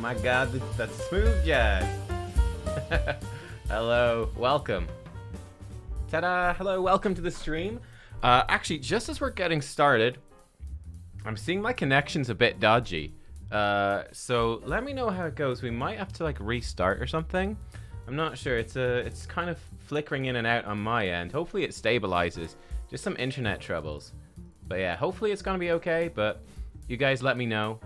my god, that's smooth jazz. Hello, welcome. Ta-da, hello, welcome to the stream. Actually, just as we're getting started, I'm seeing my connection's a bit dodgy. So let me know how it goes. We might have to like restart or something. I'm not sure. It's kind of flickering in and out on my end. Hopefully it stabilizes. Just some internet troubles. But yeah, hopefully it's gonna be okay, but you guys let me know.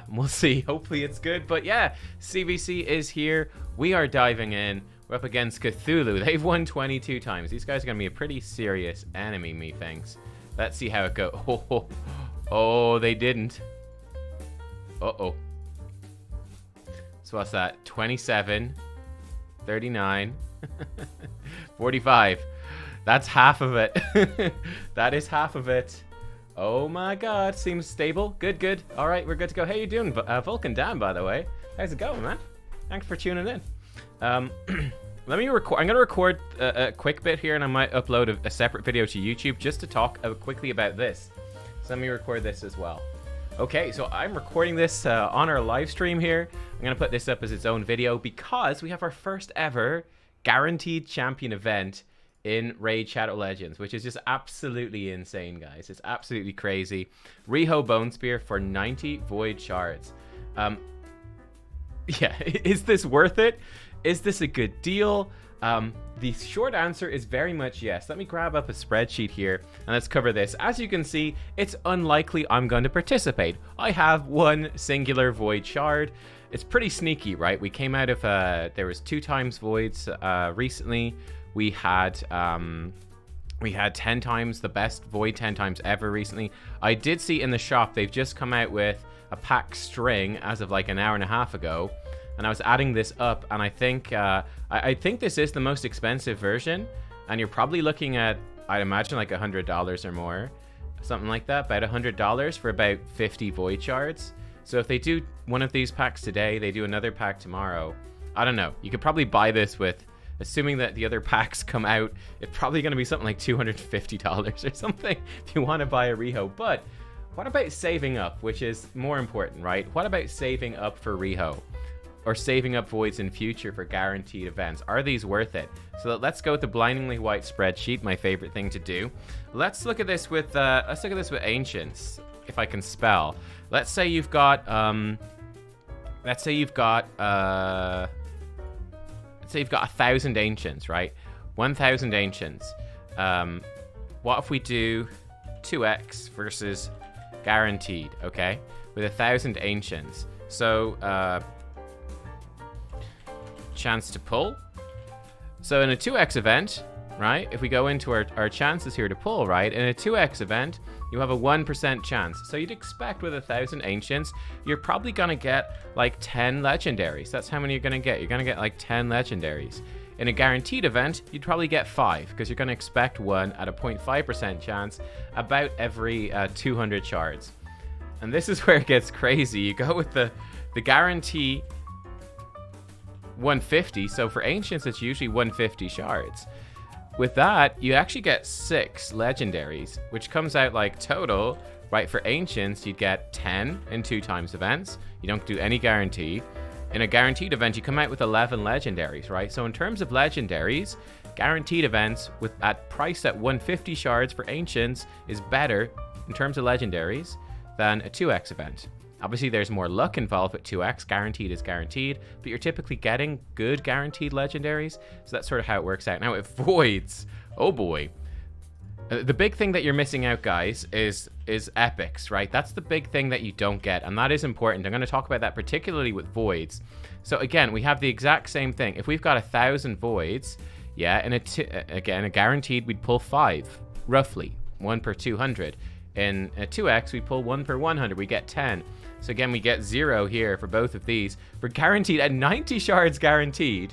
We'll see. Hopefully it's good. But yeah, CVC is here. We are diving in. We're up against Cthulhu. They've won 22 times. These guys are gonna be a pretty serious enemy, methinks. Let's see how it goes. Oh, they didn't. Uh-oh. So what's that? 27, 39, 45. That's half of it. That is half of it. Oh my god, seems stable. Good, good. All right, we're good to go. How you doing, Vulcan Dan, by the way? How's it going, man? Thanks for tuning in. Let me record. I'm going to record a quick bit here, and I might upload a separate video to YouTube just to talk quickly about this. So let me record this as well. Okay, so I'm recording this on our live stream here. I'm going to put this up as its own video because we have our first ever guaranteed champion event in Raid Shadow Legends, which is just absolutely insane, guys. It's absolutely crazy. Riho Bone Spear for 90 Void Shards. Yeah, is this worth it? Is this a good deal? The short answer is very much yes. Let me grab up a spreadsheet here and let's cover this. As you can see, it's unlikely I'm going to participate. I have one singular Void Shard. It's pretty sneaky, right? We came out of, there was 2 times Voids recently. We had 10 times the best Void 10 times ever recently. I did see in the shop, they've just come out with a pack string as of like an hour and a half ago. And I was adding this up, and I think I think this is the most expensive version. And you're probably looking at, I'd imagine, like $100 or more. Something like that, about $100 for about 50 Void Shards. So if they do one of these packs today, they do another pack tomorrow. I don't know. You could probably buy this with, assuming that the other packs come out, it's probably going to be something like $250 or something if you want to buy a Riho. But what about saving up, which is more important, right? What about saving up for Riho? Or saving up voids in future for guaranteed events? Are these worth it? So let's go with the blindingly white spreadsheet, my favorite thing to do. Let's look at this with ancients, if I can spell. Let's say you've got 1,000 ancients, right? 1,000 ancients. What if we do 2x versus guaranteed, okay? With 1,000 ancients. So chance to pull. So in a 2x event, right, if we go into our chances here to pull, right, in a 2x event, you have a 1% chance. So you'd expect with 1,000 ancients, you're probably gonna get like 10 legendaries. That's how many you're gonna get. You're gonna get like 10 legendaries. In a guaranteed event, you'd probably get 5 because you're gonna expect 1 at a 0.5% chance about every 200 shards. And this is where it gets crazy. You go with the guarantee 150, so for ancients it's usually 150 shards. With that, you actually get 6 legendaries, which comes out like total, right? For ancients, you'd get 10 in 2 times events. You don't do any guarantee. In a guaranteed event, you come out with 11 legendaries, right? So in terms of legendaries, guaranteed events at price at 150 shards for ancients is better in terms of legendaries than a 2x event. Obviously, there's more luck involved with 2x. Guaranteed is guaranteed, but you're typically getting good guaranteed legendaries. So that's sort of how it works out. Now, with voids, oh boy. The big thing that you're missing out, guys, is epics, right? That's the big thing that you don't get, and that is important. I'm going to talk about that particularly with voids. So again, we have the exact same thing. If we've got 1,000 voids, yeah, and again, a guaranteed, we'd pull 5, roughly, 1 per 200. In a 2x, we pull 1 per 100. We get 10. So again, we get 0 here for both of these. For guaranteed, at 90 shards guaranteed,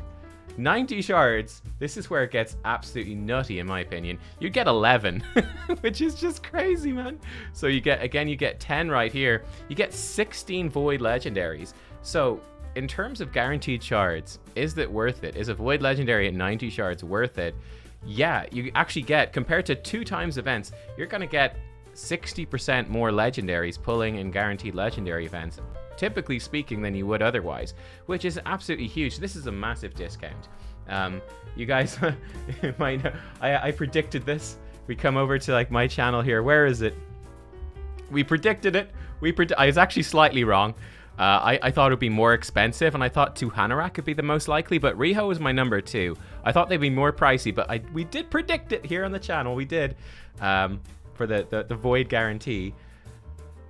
90 shards, this is where it gets absolutely nutty in my opinion. You get 11, which is just crazy, man. So you get, again, you get 10 right here. You get 16 void legendaries. So in terms of guaranteed shards, is it worth it? Is a void legendary at 90 shards worth it? Yeah, you actually get, compared to 2 times events, you're gonna get 60% more legendaries pulling in guaranteed legendary events, typically speaking, than you would otherwise, which is absolutely huge. This is a massive discount. You guys might know, I predicted this. We come over to like my channel here. Where is it? We predicted it. I was actually slightly wrong. I thought it would be more expensive, and I thought Tuhanarak would be the most likely, but Riho was my number 2. I thought they'd be more pricey, but we did predict it here on the channel. We did, for the Void guarantee.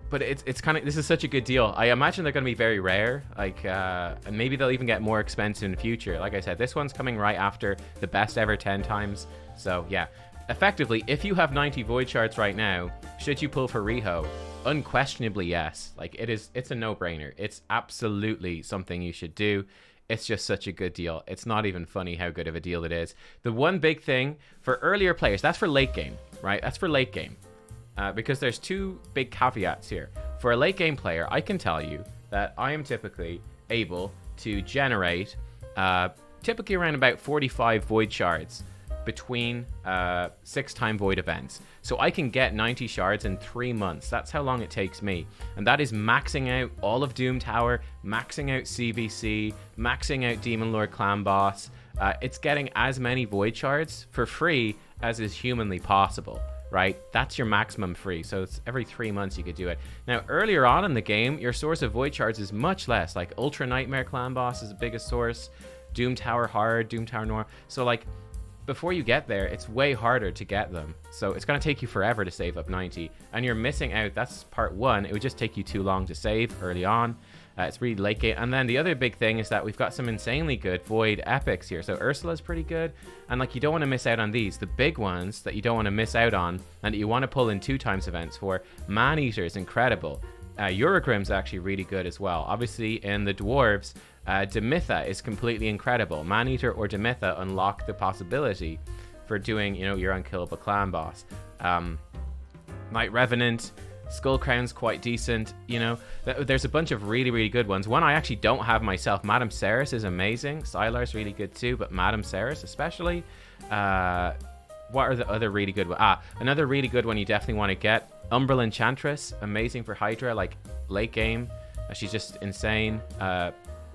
But it's kind of, this is such a good deal. I imagine they're going to be very rare, like, and maybe they'll even get more expensive in the future. Like I said, this one's coming right after the best ever 10 times. So yeah, effectively, if you have 90 Void Shards right now, should you pull for Riho? Unquestionably yes. Like, it's a no-brainer. It's absolutely something you should do. It's just such a good deal. It's not even funny how good of a deal it is. The one big thing for earlier players, that's for late game, right? That's for late game. Because there's 2 big caveats here. For a late game player, I can tell you that I am typically able to generate typically around about 45 Void Shards between 6-time Void events. So I can get 90 shards in 3 months. That's how long it takes me. And that is maxing out all of Doom Tower, maxing out CVC, maxing out Demon Lord Clan Boss. It's getting as many Void Shards for free as is humanly possible, right? That's your maximum free. So it's every 3 months you could do it. Now, earlier on in the game, your source of Void Shards is much less. Like Ultra Nightmare Clan Boss is the biggest source. Doom Tower Hard, Doom Tower Noir. So like, before you get there, it's way harder to get them. So it's going to take you forever to save up 90. And you're missing out. That's part 1. It would just take you too long to save early on. It's really late game. And then the other big thing is that we've got some insanely good Void Epics here. So Ursula's pretty good. And like, you don't want to miss out on these. The big ones that you don't want to miss out on and that you want to pull in 2 times events for. Man-Eater is incredible. Eurogrim's actually really good as well. Obviously, in the Dwarves, Demitha is completely incredible. Man-Eater or Demitha unlock the possibility for doing, you know, your unkillable clan boss. Night Revenant, Skullcrown's quite decent, you know. There's a bunch of really, really good ones. One I actually don't have myself. Madame Ceres is amazing. Sylar's really good too, but Madame Ceres especially. What are the other really good ones? Another really good one you definitely want to get. Umbral Enchantress, amazing for Hydra, like late game. She's just insane.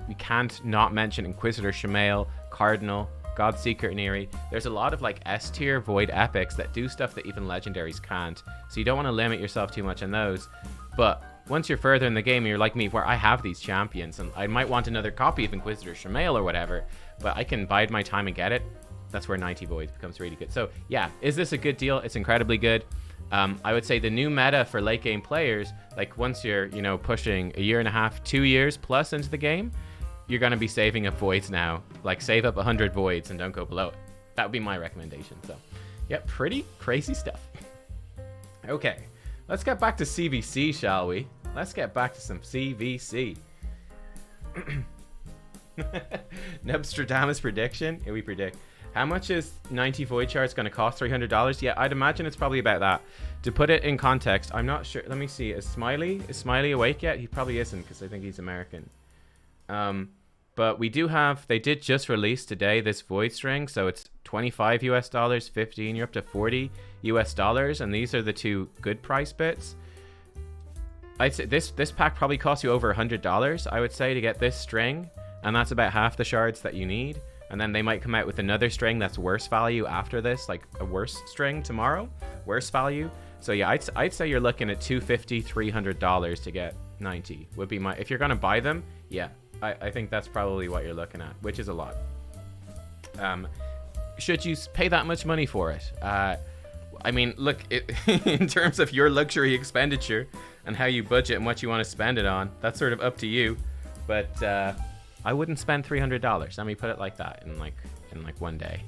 We can't not mention Inquisitor Chameleo, Cardinal, Godseeker Neri. There's a lot of like S tier Void epics that do stuff that even legendaries can't. So you don't want to limit yourself too much on those. But once you're further in the game and you're like me, where I have these champions and I might want another copy of Inquisitor Chameleo or whatever, but I can bide my time and get it, that's where 90 Voids becomes really good. So yeah, is this a good deal? It's incredibly good. I would say the new meta for late game players, like once you're, you know, pushing a year and a half, 2 years plus into the game, you're going to be saving up voids now. Like, save up 100 voids and don't go below it. That would be my recommendation. So yeah, pretty crazy stuff. Okay, let's get back to CVC, shall we? Let's get back to some CVC. Nubstradamus prediction. Here we predict. How much is 90 Void Shards going to cost? $300? Yeah, I'd imagine it's probably about that. To put it in context, I'm not sure. Let me see. Is Smiley awake yet? He probably isn't, because I think he's American. But we do have, they did just release today this Void string, so it's $25 US, 15, you're up to $40 US, and these are the 2 good price bits. I'd say this pack probably costs you over $100, I would say, to get this string, and that's about half the shards that you need. And then they might come out with another string that's worse value after this, like a worse string tomorrow, worse value. So yeah, I'd say you're looking at $250, $300 to get 90 would be my, if you're gonna buy them, yeah. I think that's probably what you're looking at, which is a lot. Should you pay that much money for it? I mean, look, in terms of your luxury expenditure and how you budget and what you want to spend it on, that's sort of up to you. But I wouldn't spend $300. Let me put it like that in like one day.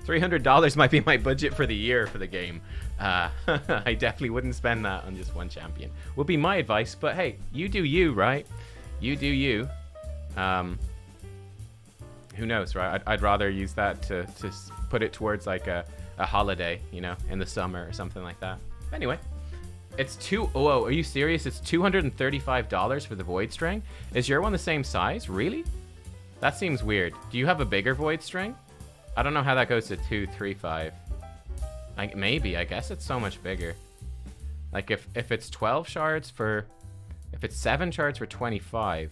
$300 might be my budget for the year for the game. I definitely wouldn't spend that on just one champion. Would be my advice. But hey, you do you, right? You do you. Who knows, right? I'd rather use that to put it towards like a holiday, you know, in the summer or something like that. Anyway, it's are you serious? It's $235 for the Void string? Is your one the same size? Really? That seems weird. Do you have a bigger Void string? I don't know how that goes to 235. Maybe, I guess it's so much bigger. Like if it's 12 shards for, if it's 7 shards for 25,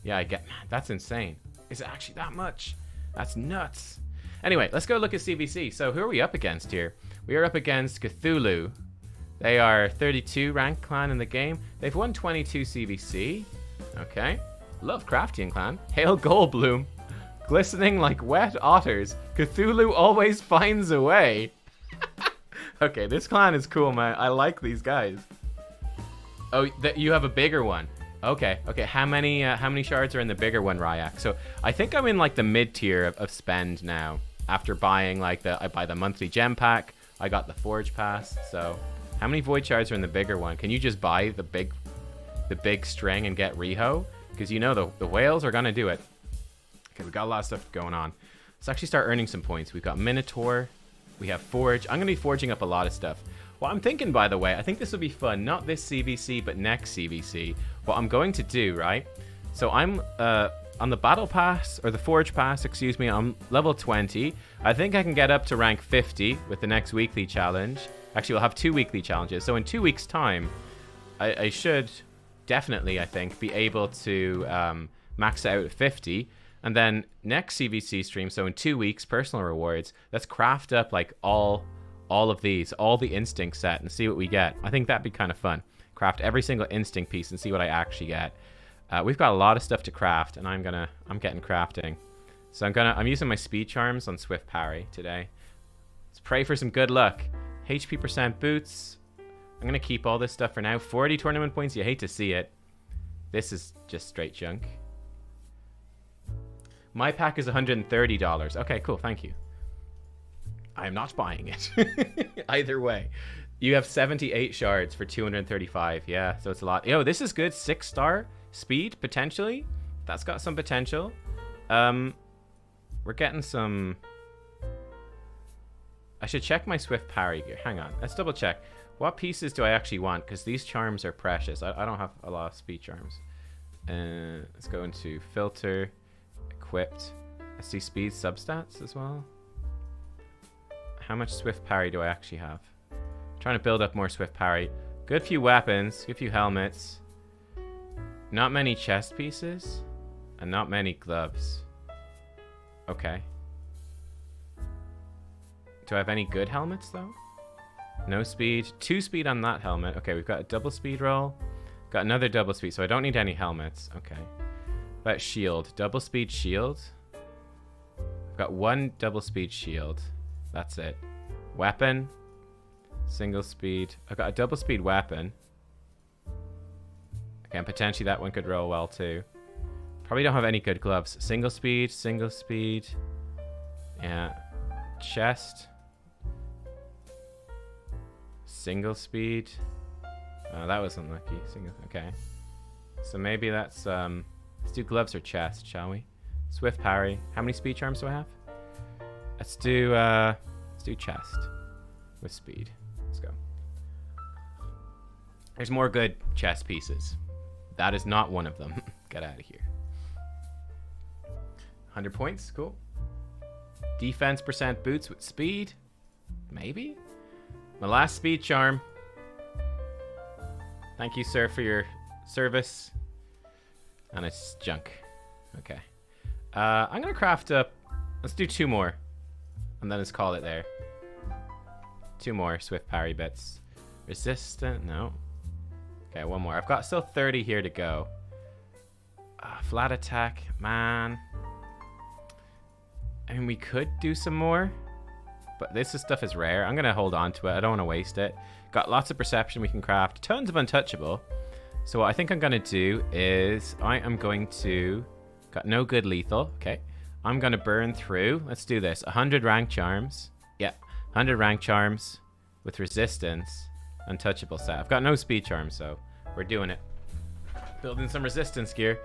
yeah, I get, that's insane. Is it actually that much? That's nuts. Anyway, let's go look at CVC. So who are we up against here? We are up against Cthulhu. They are 32 rank clan in the game. They've won 22 CVC. Okay. Lovecraftian clan. Hail Goldbloom. Glistening like wet otters. Cthulhu always finds a way. Okay, this clan is cool, man. I like these guys. Oh, you have a bigger one. Okay. How many shards are in the bigger one, Ryak? So I think I'm in like the mid tier of spend now. After buying like I buy the monthly gem pack. I got the forge pass. So how many void shards are in the bigger one? Can you just buy the big string and get Riho? Because you know the whales are gonna do it. Okay, we got a lot of stuff going on. Let's actually start earning some points. We've got Minotaur. We have Forge. I'm gonna be forging up a lot of stuff. What I'm thinking, by the way, I think this will be fun. Not this CVC, but next CVC. What I'm going to do, right? So I'm on the battle pass, or the forge pass, excuse me, I'm level 20. I think I can get up to rank 50 with the next weekly challenge. Actually, we'll have 2 weekly challenges. So in 2 weeks' time, I should definitely, I think, be able to max out at 50. And then next CVC stream, so in 2 weeks, personal rewards, let's craft up like all of these, all the instinct set, and see what we get. I think that'd be kind of fun. Craft every single instinct piece and see what I actually get. We've got a lot of stuff to craft, and I'm getting crafting. So I'm using my speed charms on Swift Parry today. Let's pray for some good luck. HP percent boots. I'm gonna keep all this stuff for now. 40 tournament points. You hate to see it. This is just straight junk. My pack is $130. Okay, cool. Thank you. I am not buying it. Either way. You have 78 shards for 235. Yeah, so it's a lot. Yo, this is good. 6-star speed, potentially. That's got some potential. We're getting some... I should check my Swift Parry gear. Hang on. Let's double check. What pieces do I actually want? Because these charms are precious. I don't have a lot of speed charms. Let's go into filter, equipped. I see speed substats as well. How much Swift Parry do I actually have? I'm trying to build up more Swift Parry. Good few weapons, good few helmets. Not many chest pieces, and not many gloves. Okay. Do I have any good helmets though? No speed. 2 speed on that helmet. Okay, we've got a double speed roll. Got another double speed, so I don't need any helmets. Okay. But shield. Double speed shield. I've got 1 double speed shield. That's it. Weapon. Single speed. I've got a double speed weapon. Again, potentially that one could roll well too. Probably don't have any good gloves. Single speed. Single speed. Yeah. Chest. Single speed. Oh, that was unlucky. Single. Okay. So maybe that's let's do gloves or chest, shall we? Swift Parry. How many speed charms do I have? Let's do chest with speed. Let's go. There's more good chest pieces. That is not one of them. Get out of here. 100 points. Cool. Defense percent boots with speed. Maybe. My last speed charm. Thank you, sir, for your service. And it's junk. Okay. I'm going to craft up... Let's do 2 more. And then let's call it there. 2 more Swift Parry bits. Resistant? No. Okay, 1 more. I've got still 30 here to go. Flat attack. Man. I mean, we could do some more. But this stuff is rare. I'm going to hold on to it. I don't want to waste it. Got lots of perception we can craft. Tons of untouchable. So what I think I'm going to do is I am going to... Got no good lethal. Okay. I'm going to burn through. Let's do this. 100 rank charms. Yeah. 100 rank charms with resistance. Untouchable set. I've got no speed charms, so we're doing it. Building some resistance gear.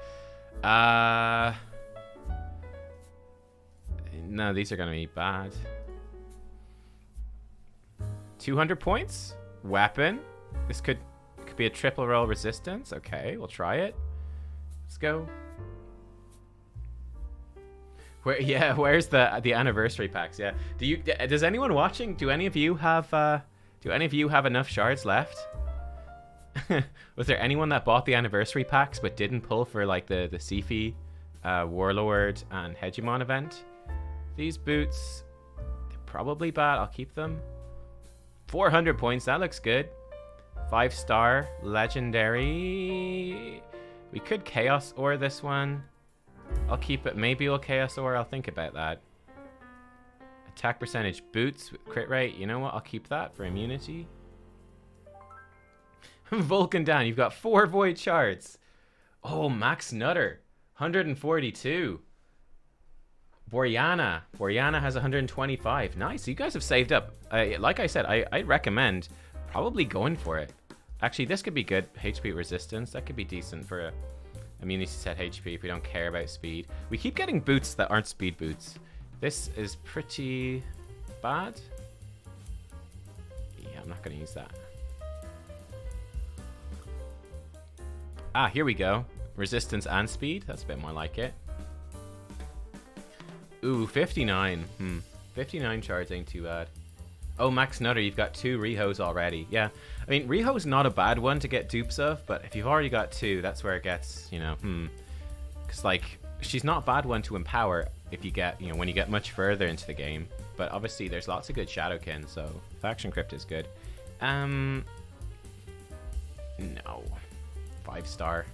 No, these are going to be bad. 200 points. Weapon. This could be a triple roll resistance. Okay, we'll try it. Let's go. Where's the anniversary packs? Yeah. Does anyone watching? Do any of you have enough shards left? Was there anyone that bought the anniversary packs but didn't pull for like the Sifi, Warlord, and Hegemon event? These boots, they're probably bad. I'll keep them. 400 points. That looks good. 5-star legendary. We could Chaos Ore this one. I'll keep it. Maybe we'll Chaos Ore. I'll think about that. Attack percentage boots with crit rate. You know what? I'll keep that for immunity. Vulcan down. You've got 4 void shards. Oh, Max Nutter. 142. Boreana. Boreana has 125. Nice. You guys have saved up. Like I said, I recommend probably going for it. Actually, this could be good. HP resistance. That could be decent for a immunity set HP if we don't care about speed. We keep getting boots that aren't speed boots. This is pretty bad. Yeah, I'm not going to use that. Ah, here we go. Resistance and speed. That's a bit more like it. Ooh, 59. 59 shards ain't too bad. Oh, Max Nutter, you've got 2 Rihos already. Yeah, I mean, Riho's not a bad one to get dupes of, but if you've already got 2, that's where it gets, you know, Because, like, she's not a bad one to empower if you get, you know, when you get much further into the game. But obviously, there's lots of good Shadowkin, so Faction Crypt is good. No. 5-star.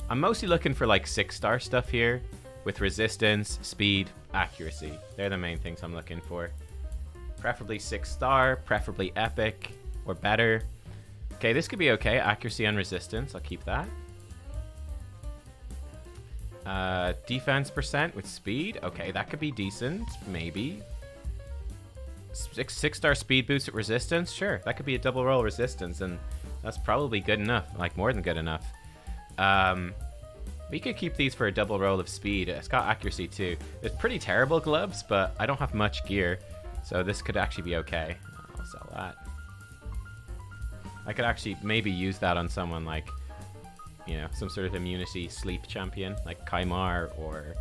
I'm mostly looking for, like, 6-star stuff here with resistance, speed, accuracy. They're the main things I'm looking for. Preferably 6-star, preferably epic or better. Okay, this could be okay. Accuracy and resistance. I'll keep that. Defense percent with speed. Okay, that could be decent. Maybe. 6-star speed boost with resistance. Sure, that could be a double roll resistance, and that's probably good enough. Like, more than good enough. We could keep these for a double roll of speed. It's got accuracy too. It's pretty terrible gloves, but I don't have much gear. So this could actually be okay. I'll sell that. I could actually maybe use that on someone like, you know, some sort of immunity sleep champion, like Kaimar or,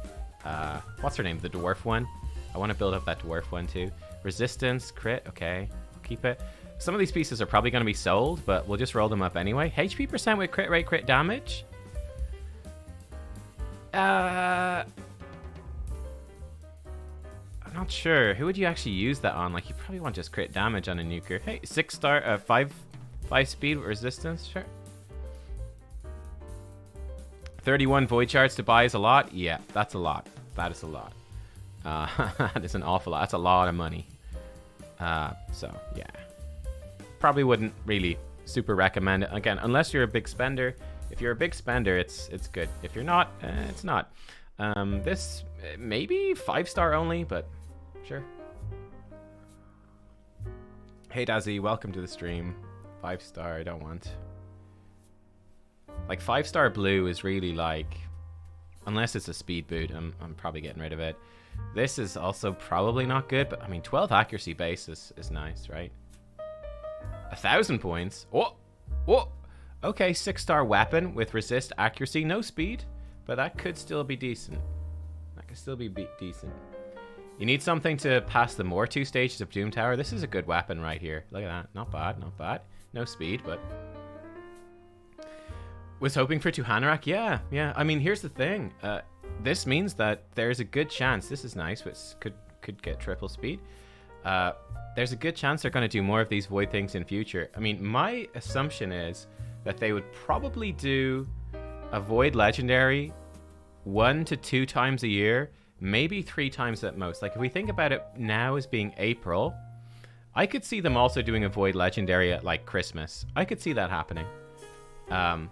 what's her name? The dwarf one. I want to build up that dwarf one too. Resistance, crit, okay. I'll keep it. Some of these pieces are probably going to be sold, but we'll just roll them up anyway. HP percent with crit rate, crit damage. I'm not sure. Who would you actually use that on? Like, you probably want just crit damage on a nuker. Hey, 6-star, 5 speed with resistance. Sure. 31 void shards to buy is a lot. Yeah, that's a lot. That is a lot. That is an awful lot. That's a lot of money. So yeah, probably wouldn't really super recommend it again unless you're a big spender. If you're a big spender, it's good. If you're not, it's not. This maybe 5-star only, but sure. Hey Dazzy, welcome to the stream. 5-star, I don't want. Like 5-star blue is really like, unless it's a speed boot, I'm probably getting rid of it. This is also probably not good, but I mean 12 accuracy base is nice, right? 1,000 points. Oh. Okay, 6-star weapon with resist, accuracy, no speed, but that could still be decent. That could still be decent. You need something to pass the more 2 stages of Doom Tower. This is a good weapon right here. Look at that. Not bad, not bad. No speed, but... Was hoping for 2 Hanorak? Yeah. I mean, here's the thing. This means that there's a good chance. This is nice, which could get triple speed. There's a good chance they're going to do more of these void things in future. I mean, my assumption is that they would probably do a void legendary 1 to 2 times a year, maybe 3 times at most. Like, if we think about it now as being April, I could see them also doing a void legendary at like Christmas. I could see that happening. And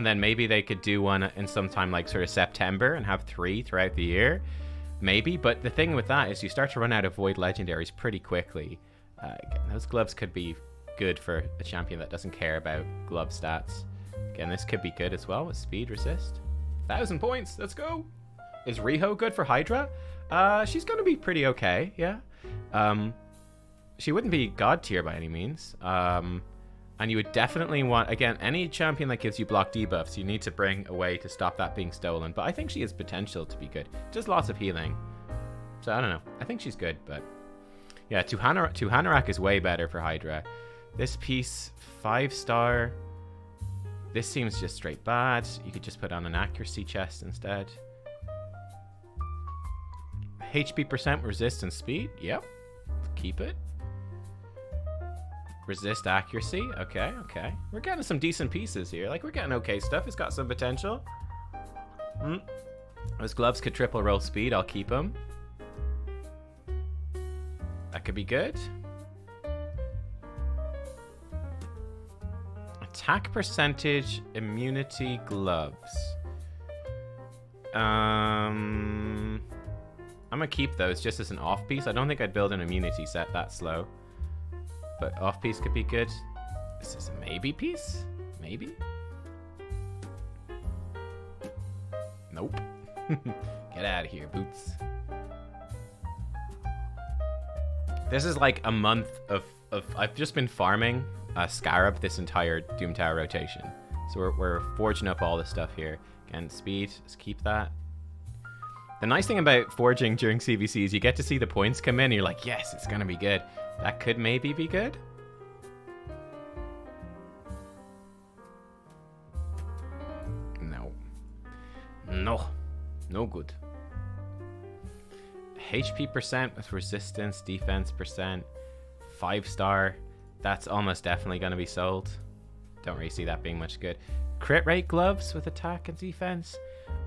then maybe they could do one in sometime like sort of September and have 3 throughout the year. Maybe, but the thing with that is you start to run out of void legendaries pretty quickly. Again, those gloves could be good for a champion that doesn't care about glove stats. Again, this could be good as well with speed resist. 1,000 points, let's go. Is Riho good for Hydra? She's gonna be pretty okay, yeah. She wouldn't be god tier by any means. And you would definitely want, again, any champion that gives you block debuffs, you need to bring a way to stop that being stolen. But I think she has potential to be good. Just lots of healing. So I don't know. I think she's good, but... Yeah, Hanorak is way better for Hydra. This piece, 5-star. This seems just straight bad. You could just put on an accuracy chest instead. HP percent, resist, and speed. Yep. Keep it. Resist accuracy. Okay, okay. We're getting some decent pieces here. Like, we're getting okay stuff. It's got some potential. Those gloves could triple roll speed. I'll keep them. That could be good. Attack percentage, immunity, gloves. I'm gonna keep those just as an off piece. I don't think I'd build an immunity set that slow, but off piece could be good. This is a maybe piece? Maybe? Nope. Get out of here, Boots. This is like a month of I've just been farming Scarab this entire Doom Tower rotation. So we're forging up all this stuff here. Again, speed, let's keep that. The nice thing about forging during CVC is you get to see the points come in and you're like, yes, it's gonna be good. That could maybe be good. No. No. No good. HP percent with resistance, defense percent, 5-star. That's almost definitely going to be sold. Don't really see that being much good. Crit rate gloves with attack and defense.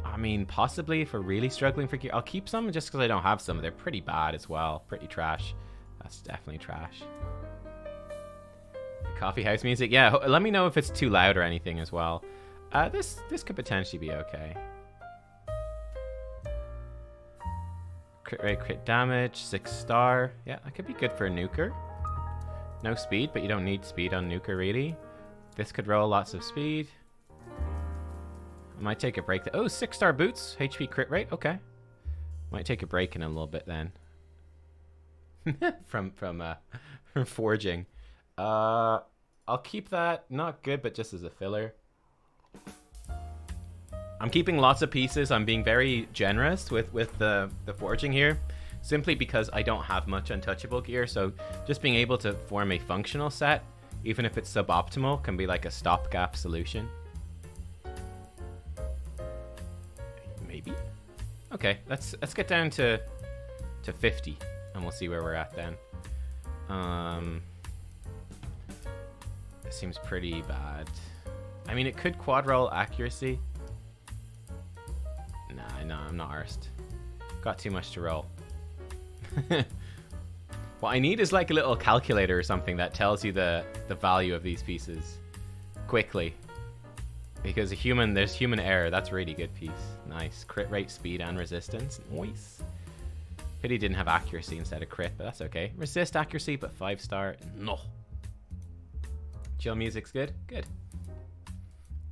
I mean, possibly if we're really struggling for gear. I'll keep some just because I don't have some. They're pretty bad as well. Pretty trash. That's definitely trash. Coffee house music. Yeah, let me know if it's too loud or anything as well. This could potentially be okay. Crit rate, crit damage, 6-star. Yeah, that could be good for a nuker. No speed, but you don't need speed on nuker really. This could roll lots of speed. I might take a break. Oh, 6-star boots, HP crit rate. Okay, might take a break in a little bit then. from forging. I'll keep that. Not good, but just as a filler. I'm keeping lots of pieces. I'm being very generous with the forging here, simply because I don't have much untouchable gear. So just being able to form a functional set, even if it's suboptimal, can be like a stopgap solution. Maybe. Okay, let's get down to 50, and we'll see where we're at then. This seems pretty bad. I mean, it could quad roll accuracy. Nah, I'm not arsed. Got too much to roll. What I need is like a little calculator or something that tells you the value of these pieces quickly. Because there's human error. That's a really good piece. Nice. Crit rate, speed, and resistance. Nice. Pity didn't have accuracy instead of crit, but that's okay. Resist accuracy, but 5-star. No. Chill music's good? Good.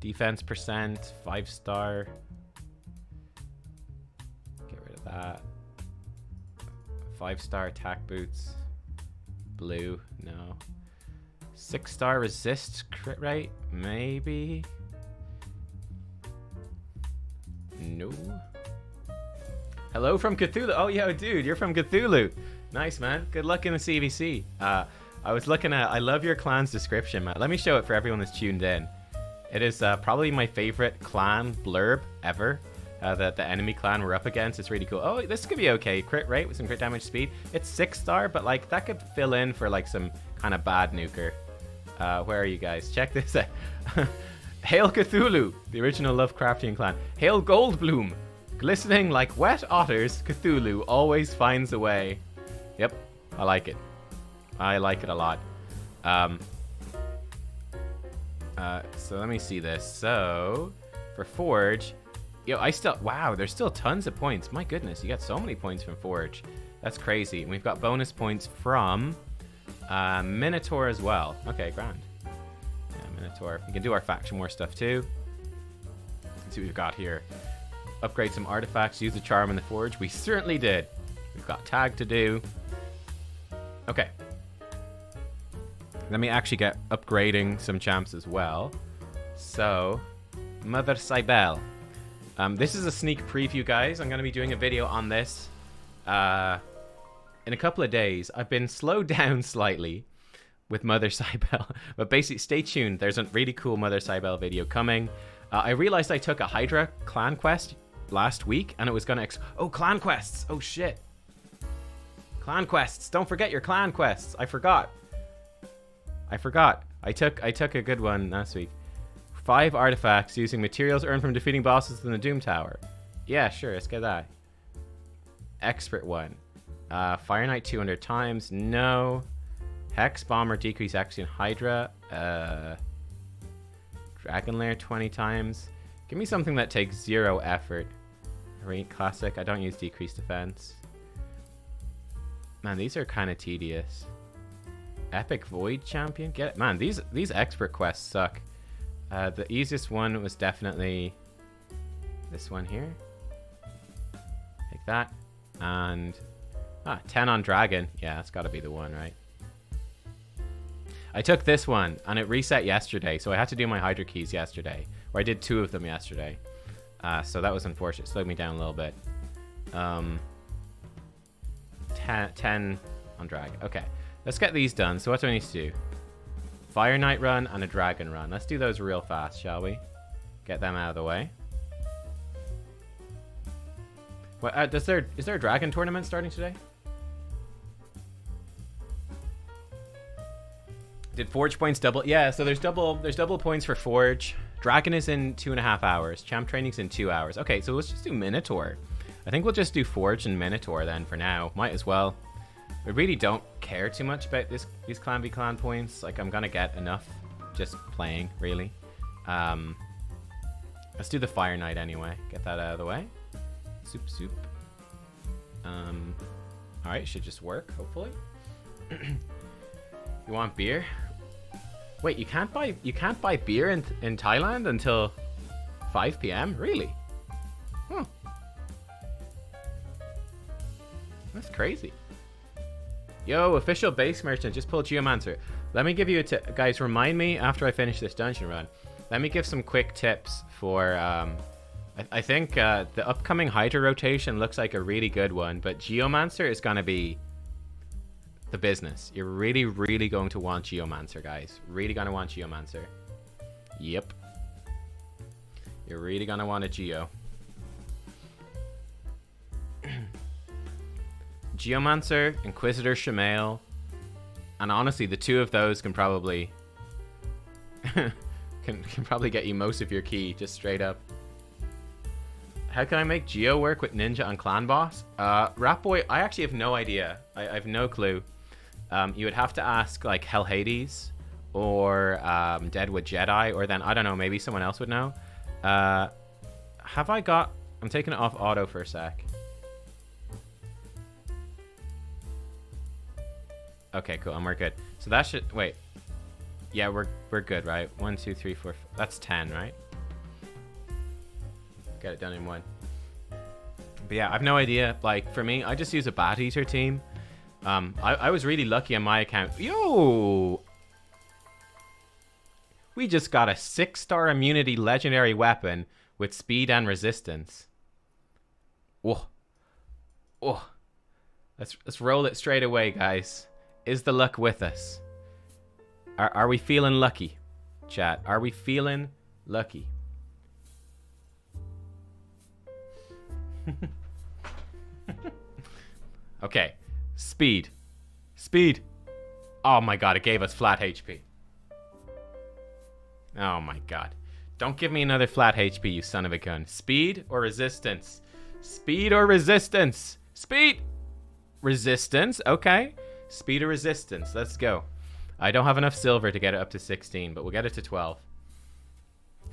Defense percent, 5-star. Get rid of that. 5-star attack boots. Blue, no. 6-star resist crit rate, maybe. No. Hello from Cthulhu. Oh, yo, dude, you're from Cthulhu. Nice, man. Good luck in the CVC. I was looking at, I love your clan's description, man. Let me show it for everyone that's tuned in. It is probably my favorite clan blurb ever. The enemy clan we're up against. It's really cool. Oh, this could be okay. Crit rate with some crit damage speed. It's 6-star, but like that could fill in for like some kind of bad nuker. Where are you guys? Check this out. Hail Cthulhu, the original Lovecraftian clan. Hail Goldbloom, glistening like wet otters, Cthulhu always finds a way. Yep, I like it. I like it a lot. So let me see this. So for Forge, yo, wow, there's still tons of points. My goodness, you got so many points from Forge. That's crazy. And we've got bonus points from Minotaur as well. Okay, grand. Yeah, Minotaur. We can do our faction war stuff too. Let's see what we've got here. Upgrade some artifacts, use the charm in the Forge. We certainly did. We've got tag to do. Okay. Let me actually get upgrading some champs as well. So, Mother Cybele. This is a sneak preview, guys. I'm going to be doing a video on this in a couple of days. I've been slowed down slightly with Mother Cybele. But basically, stay tuned. There's a really cool Mother Cybele video coming. I realized I took a Hydra clan quest last week, and it was gonna oh, clan quests. Oh shit. Clan quests. Don't forget your clan quests. I forgot. I took a good one last week. 5 artifacts using materials earned from defeating bosses in the Doom Tower. Yeah, sure. Let's get that. Expert one. Fire Knight 200 times. No. Hex Bomber decrease XP in Hydra. Dragon Lair 20 times. Give me something that takes 0 effort. Arena Classic. I don't use decreased defense. Man, these are kind of tedious. Epic Void Champion. Get it. Man, these expert quests suck. The easiest one was definitely this one here. Take that. And 10 on Dragon. Yeah, that's got to be the one, right? I took this one, and it reset yesterday, so I had to do my Hydra keys yesterday. Or I did 2 of them yesterday. So that was unfortunate. Slowed me down a little bit. 10 on Dragon. Okay, let's get these done. So what do I need to do? Fire Knight run and a Dragon run. Let's do those real fast, shall we? Get them out of the way. What, is there a Dragon tournament starting today? Did Forge points double? Yeah, so there's double points for Forge. Dragon is in 2.5 hours. Champ training's in 2 hours. Okay, so let's just do Minotaur. I think we'll just do Forge and Minotaur then for now. Might as well. We really don't care too much about these Clan v Clan points. Like, I'm gonna get enough just playing, really. Let's do the Fire Knight anyway. Get that out of the way. Soup. Alright, should just work, hopefully. You want beer? Wait, you can't buy beer in Thailand until 5 p.m. Really? Huh. That's crazy. Yo, official base merchant just pulled Geomancer. Let me give you a tip, guys. Remind me after I finish this dungeon run. Let me give some quick tips for. I think the upcoming Hydra rotation looks like a really good one, but Geomancer is gonna be the business. You're really, really going to want Geomancer, guys. Really gonna want Geomancer. Yep. You're really gonna want a Geo. Geomancer, Inquisitor, Chameleo, and honestly, the 2 of those can probably can probably get you most of your key, just straight up. How can I make Geo work with Ninja and Clan Boss? Ratboy, I actually have no idea. I have no clue. You would have to ask like Hell Hades or Deadwood Jedi, or then I don't know, maybe someone else would know. Have I got? I'm taking it off auto for a sec. Okay, cool, and we're good. So that should wait. Yeah, we're good, right? 1, 2, 3, 4. That's 10, right? Get it done in 1. But yeah, I've no idea. Like for me, I just use a Bat Eater team. I was really lucky on my account. Yo, we just got a 6-star immunity legendary weapon with speed and resistance. Whoa, let's roll it straight away, guys. Is the luck with us? Are we feeling lucky, chat? Are we feeling lucky? Okay, speed. Oh my god, it gave us flat HP. Oh my god. Don't give me another flat HP, you son of a gun. Speed or resistance? Speed or resistance? Speed! Resistance, okay. Speed or resistance, let's go. I don't have enough silver to get it up to 16, but we'll get it to 12.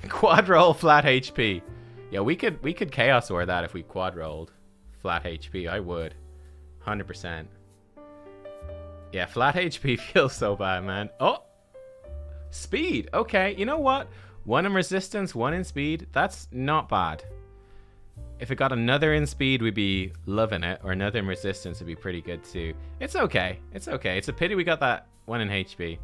Quad roll flat HP. Yeah, we could Chaos Ore that if we quad rolled flat HP. I would. 100%. Yeah, flat HP feels so bad, man. Oh! Speed! Okay, you know what? 1 in resistance, 1 in speed. That's not bad. If it got another in speed, we'd be loving it. Or another in resistance would be pretty good too. It's okay. It's okay. It's a pity we got that 1 in HP.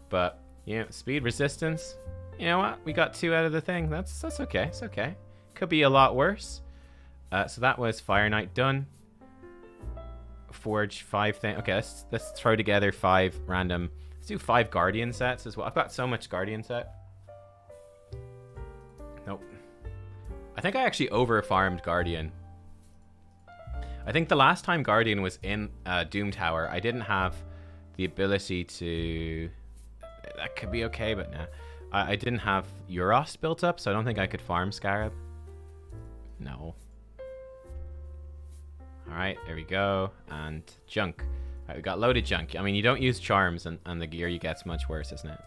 But, you know, speed, resistance. You know what? We got 2 out of the thing. That's okay. It's okay. Could be a lot worse. So that was Fire Knight done. Forge 5 thing. Okay, let's throw together 5 random Let's do 5 Guardian sets as well. I've got so much Guardian set. Nope. I think I actually over-farmed Guardian. I think the last time Guardian was in Doom Tower, I didn't have the ability to... That could be okay, but nah. I didn't have Euros built up, so I don't think I could farm Scarab. No. Alright, there we go. And junk. Alright, we got loaded junk. I mean, you don't use charms, and the gear you get's much worse, isn't it?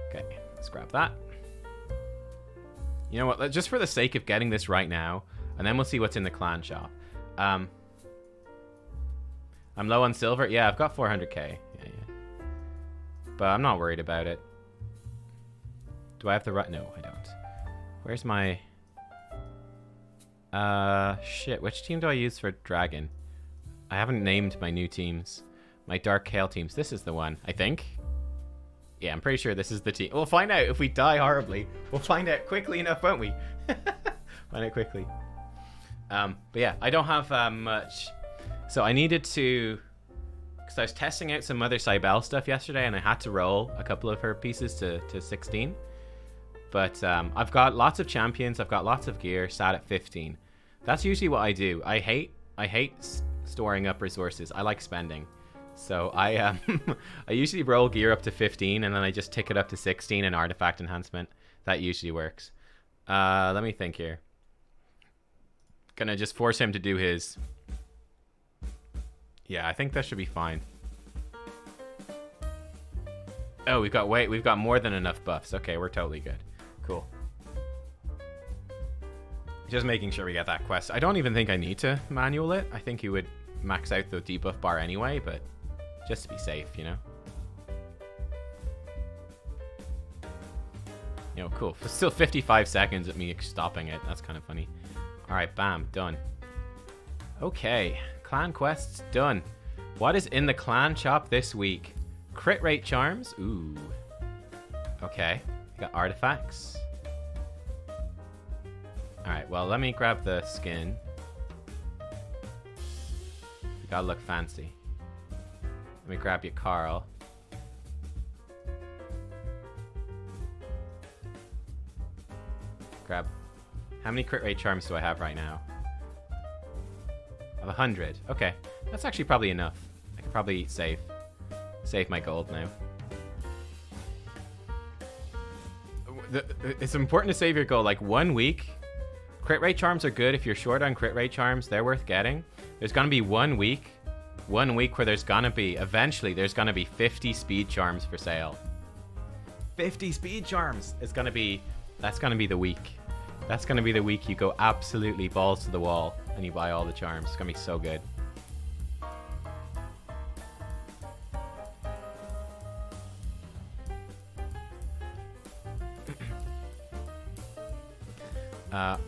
Okay, let's grab that. You know what? Just for the sake of getting this right now, and then we'll see what's in the clan shop. I'm low on silver. Yeah, I've got 400k. Yeah. But I'm not worried about it. Do I have the right? No, I don't. Where's my... shit. Which team do I use for Dragon? I haven't named my new teams. My Dark Kale teams. This is the one, I think. Yeah, I'm pretty sure this is the team. We'll find out if we die horribly. We'll find out quickly enough, won't we? Find out quickly. But yeah, I don't have much. So I needed to... Because I was testing out some Mother Cybele stuff yesterday, and I had to roll a couple of her pieces to 16. But I've got lots of champions. I've got lots of gear sat at 15. That's usually what I do. I hate storing up resources. I like spending. So I I usually roll gear up to 15, and then I just tick it up to 16 in artifact enhancement. That usually works. Let me think here. Gonna just force him to do his. Yeah, I think that should be fine. Oh, we've got more than enough buffs. Okay, we're totally good. Cool. Just making sure we get that quest. I don't even think I need to manual it. I think you would max out the debuff bar anyway, but just to be safe, you know? You know, cool. Still 55 seconds of me stopping it. That's kind of funny. Alright, bam. Done. Okay. Clan quests done. What is in the clan shop this week? Crit rate charms. Ooh. Okay. We got artifacts. Alright, well, let me grab the skin. We gotta look fancy. Let me grab you, Carl. Grab. How many crit rate charms do I have right now? I have 100. Okay. That's actually probably enough. I can probably save my gold now. It's important to save your gold. Like 1 week. Crit rate charms are good. If you're short on crit rate charms, they're worth getting. There's gonna be 1 week. 1 week where there's gonna be, eventually, there's gonna be 50 speed charms for sale. 50 speed charms! That's gonna be the week. That's gonna be the week you go absolutely balls to the wall and you buy all the charms. It's gonna be so good.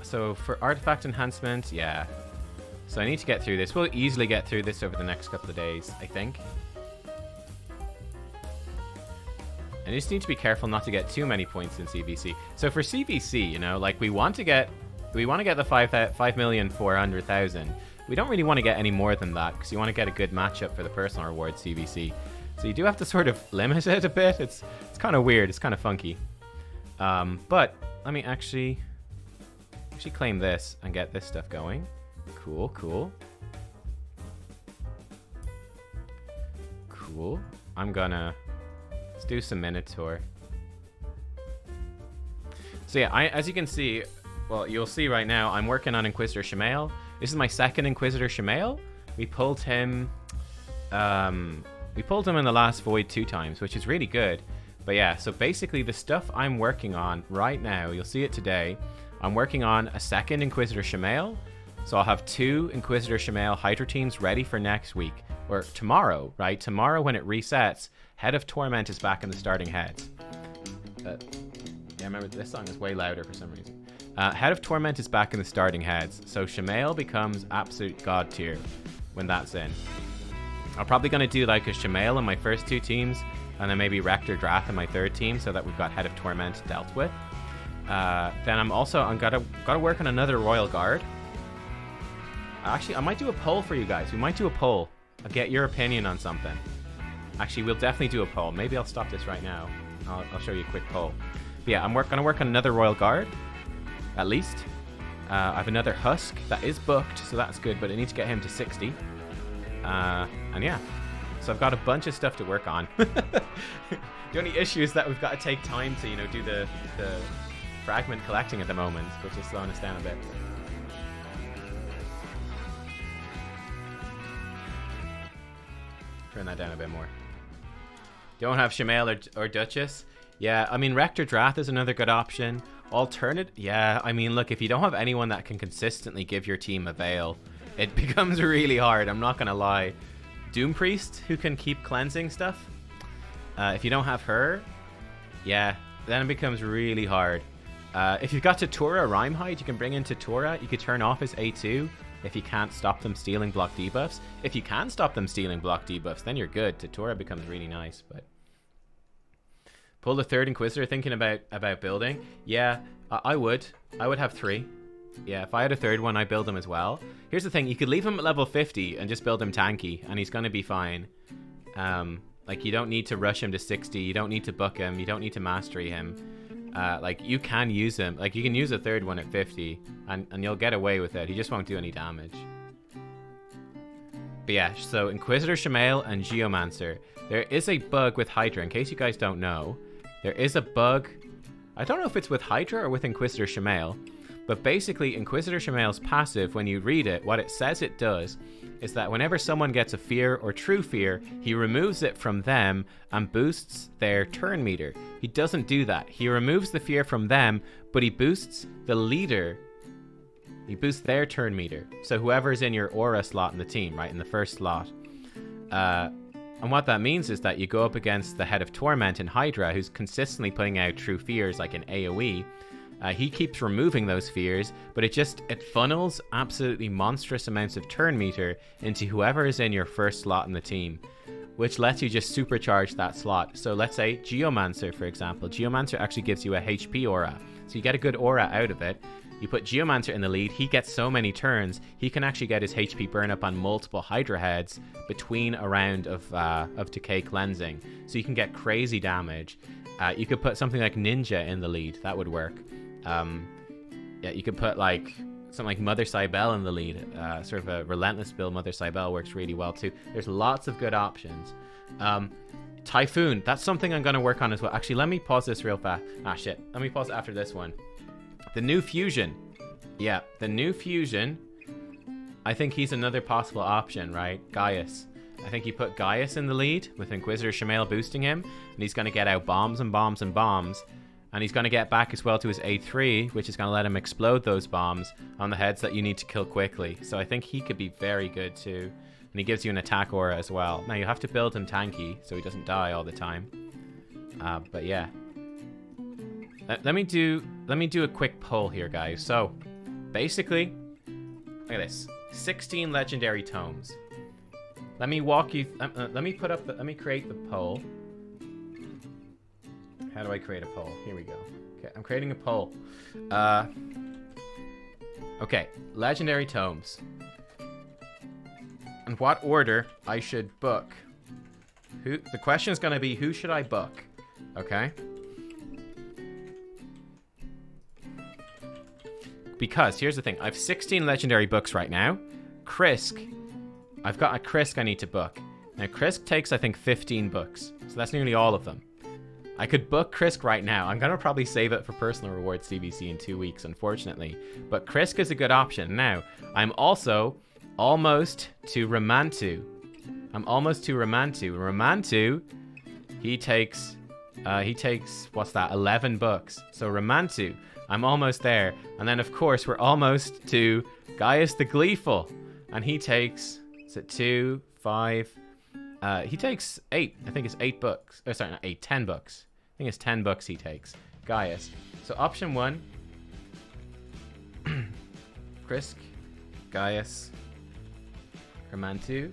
So for artifact enhancement, yeah. So I need to get through this. We'll easily get through this over the next couple of days, I think. I just need to be careful not to get too many points in CVC. So for CVC, you know, like we want to get the 5,400,000. We don't really want to get any more than that because you want to get a good matchup for the personal reward CVC. So you do have to sort of limit it a bit. It's kind of weird. It's kind of funky. But let me actually claim this and get this stuff going. Cool, cool. Cool. Let's do some Minotaur. So yeah, as you can see, well, you'll see right now, I'm working on Inquisitor Chameleo. This is my second Inquisitor Chameleo. We pulled him in the last void 2 times, which is really good. But yeah, so basically the stuff I'm working on right now, you'll see it today. I'm working on a second Inquisitor Chameleo. So I'll have 2 Inquisitor Chameleo Hydra teams ready for next week. Or tomorrow, right? Tomorrow when it resets, Head of Torment is back in the starting heads. Yeah, remember this song is way louder for some reason. Head of Torment is back in the starting heads. So Chameleo becomes absolute god tier when that's in. I'm probably going to do like a Chameleo in my first 2 teams. And then maybe Rector Drath in my 3rd team so that we've got Head of Torment dealt with. Then I'm gotta work on another Royal Guard. Actually, I might do a poll for you guys. We might do a poll. I'll get your opinion on something. Actually, we'll definitely do a poll. Maybe I'll stop this right now. I'll show you a quick poll. But yeah, I'm gonna work on another Royal Guard, at least. I have another Husk that is booked, so that's good, but I need to get him to 60. And yeah, so I've got a bunch of stuff to work on. The only issue is that we've got to take time to, you know, do the fragment collecting at the moment, which is slowing us down a bit. Turn that down a bit more. Don't have Chameleo or Duchess. Yeah, I mean, Rector Drath is another good option. Alternate, yeah, I mean, look, if you don't have anyone that can consistently give your team a Veil, it becomes really hard, I'm not gonna lie. Doom Priest, who can keep cleansing stuff. If you don't have her, yeah, then it becomes really hard. If you've got Tatura Rhymehide, you can bring in Tatura. You could turn off his A2 if you can't stop them stealing block debuffs. If you can stop them stealing block debuffs, then you're good. Tatura becomes really nice, but... Pull the third Inquisitor, thinking about building. Yeah, I would. I would have 3. Yeah, if I had a third one, I'd build him as well. Here's the thing, you could leave him at level 50 and just build him tanky, and he's going to be fine. Like, you don't need to rush him to 60, you don't need to book him, you don't need to mastery him. Like, you can use him. Like, you can use a third one at 50, and you'll get away with it. He just won't do any damage. But yeah, so Inquisitor, Chameleo, and Geomancer. There is a bug with Hydra, in case you guys don't know. There is a bug, I don't know if it's with Hydra or with Inquisitor Chameleo, but basically Inquisitor Chameleo's passive, when you read it, what it says it does is that whenever someone gets a fear or true fear, he removes it from them and boosts their turn meter. He doesn't do that. He removes the fear from them, but he boosts the leader. He boosts their turn meter. So whoever's in your aura slot in the team, right, in the first slot. And what that means is that you go up against the Head of Torment in Hydra, who's consistently putting out true fears like an AoE. He keeps removing those fears, but it funnels absolutely monstrous amounts of turn meter into whoever is in your first slot in the team, which lets you just supercharge that slot. So let's say Geomancer, for example. Geomancer actually gives you a HP aura, so you get a good aura out of it. You put Geomancer in the lead, he gets so many turns, he can actually get his HP burn up on multiple Hydra heads between a round of Decay Cleansing. So you can get crazy damage. You could put something like Ninja in the lead, that would work. Yeah, you could put like something like Mother Cybele in the lead. Sort of a relentless build, Mother Cybele works really well too. There's lots of good options. Typhoon, that's something I'm going to work on as well. Actually, let me pause this real fast. Ah, shit. Let me pause it after this one. The new Fusion. Yeah, the new Fusion. I think he's another possible option, right? Gaius. I think you put Gaius in the lead with Inquisitor Chameleo boosting him, and he's going to get out bombs and bombs and bombs. And he's going to get back as well to his A3, which is going to let him explode those bombs on the heads that you need to kill quickly. So I think he could be very good too. And he gives you an attack aura as well. Now you have to build him tanky so he doesn't die all the time. But yeah. Let me do a quick poll here, guys. So basically, look at this. 16 legendary tomes. Let me walk you let me create the poll. How do I create a poll? Here we go. Okay, I'm creating a poll. Okay, legendary tomes. And what order I should book. The question is going to be, who should I book? Okay? Because, here's the thing. I have 16 legendary books right now. Krisk. I've got a Krisk I need to book. Now, Krisk takes, I think, 15 books. So that's nearly all of them. I could book Krisk right now. I'm going to probably save it for personal rewards CVC in 2 weeks, unfortunately. But Krisk is a good option. Now, I'm also almost to Ramantu. I'm almost to Ramantu. Ramantu, he takes, what's that, 11 books. So Ramantu, I'm almost there. And then, of course, we're almost to Gaius the Gleeful. And he takes, is it 2, 5... he takes 8. I think it's 8 books. Oh, sorry, not 8, 10 books. I think it's 10 books he takes. Gaius. So option 1. Krisk. Gaius. Ramantu.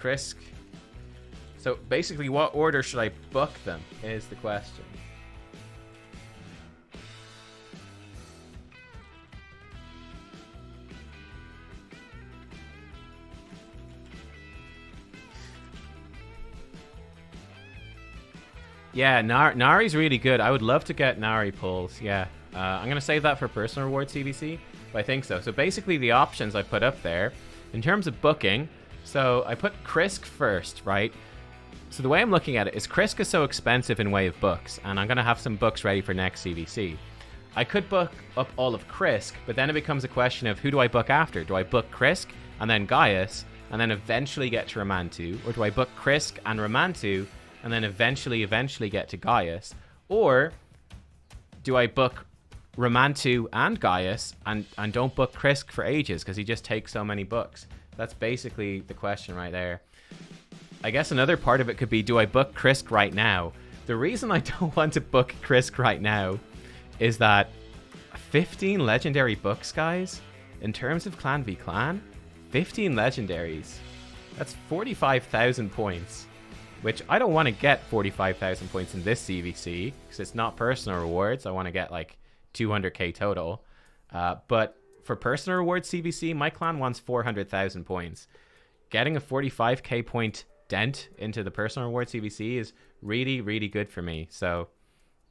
Krisk. So basically, what order should I book them is the question. Yeah, Nari's really good. I would love to get Nari pulls. Yeah. I'm going to save that for personal reward CVC, but I think so. So basically the options I put up there, in terms of booking, so I put Krisk first, right? So the way I'm looking at it is Krisk is so expensive in way of books, and I'm going to have some books ready for next CVC. I could book up all of Krisk, but then it becomes a question of who do I book after? Do I book Krisk and then Gaius, and then eventually get to Ramantu? Or do I book Krisk and Ramantu, and then eventually get to Gaius? Or do I book Ramantu and Gaius and don't book Krisk for ages because he just takes so many books? That's basically the question right there. I guess another part of it could be, do I book Krisk right now? The reason I don't want to book Krisk right now is that 15 legendary books, guys, in terms of clan v clan, 15 legendaries, that's 45,000 points, which I don't want to get 45,000 points in this CVC because it's not personal rewards. I want to get like 200k total, but for personal rewards CVC, my clan wants 400,000 points. Getting a 45k point dent into the personal reward CVC is really, really good for me. So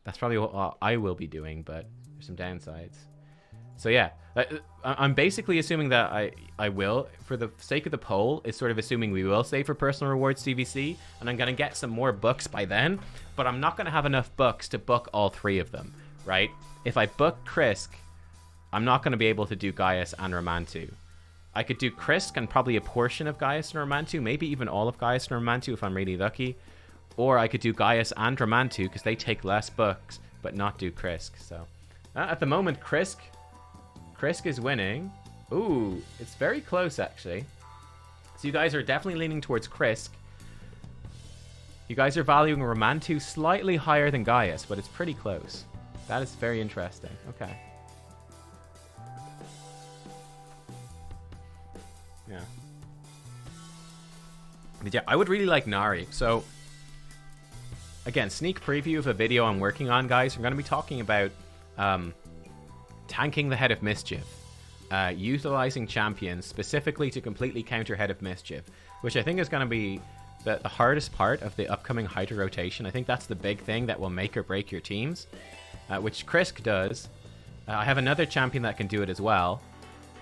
that's probably what I will be doing, but there's some downsides. So yeah, I'm basically assuming that I will, for the sake of the poll, is sort of assuming we will save for personal rewards CVC, and I'm going to get some more books by then, but I'm not going to have enough books to book all three of them, right? If I book Krisk, I'm not going to be able to do Gaius and Ramantu. I could do Krisk and probably a portion of Gaius and Ramantu, maybe even all of Gaius and Ramantu if I'm really lucky. Or I could do Gaius and Ramantu because they take less books, but not do Krisk. So at the moment, Krisk is winning. Ooh, it's very close actually. So you guys are definitely leaning towards Krisk. You guys are valuing Ramantu slightly higher than Gaius, but it's pretty close. That is very interesting. Okay. Yeah. But yeah, I would really like Nari. So again, sneak preview of a video I'm working on, guys. We're going to be talking about tanking the Head of Mischief, utilizing champions specifically to completely counter Head of Mischief, which I think is going to be the hardest part of the upcoming Hydra rotation. I think that's the big thing that will make or break your teams, which Krisk does. I have another champion that can do it as well,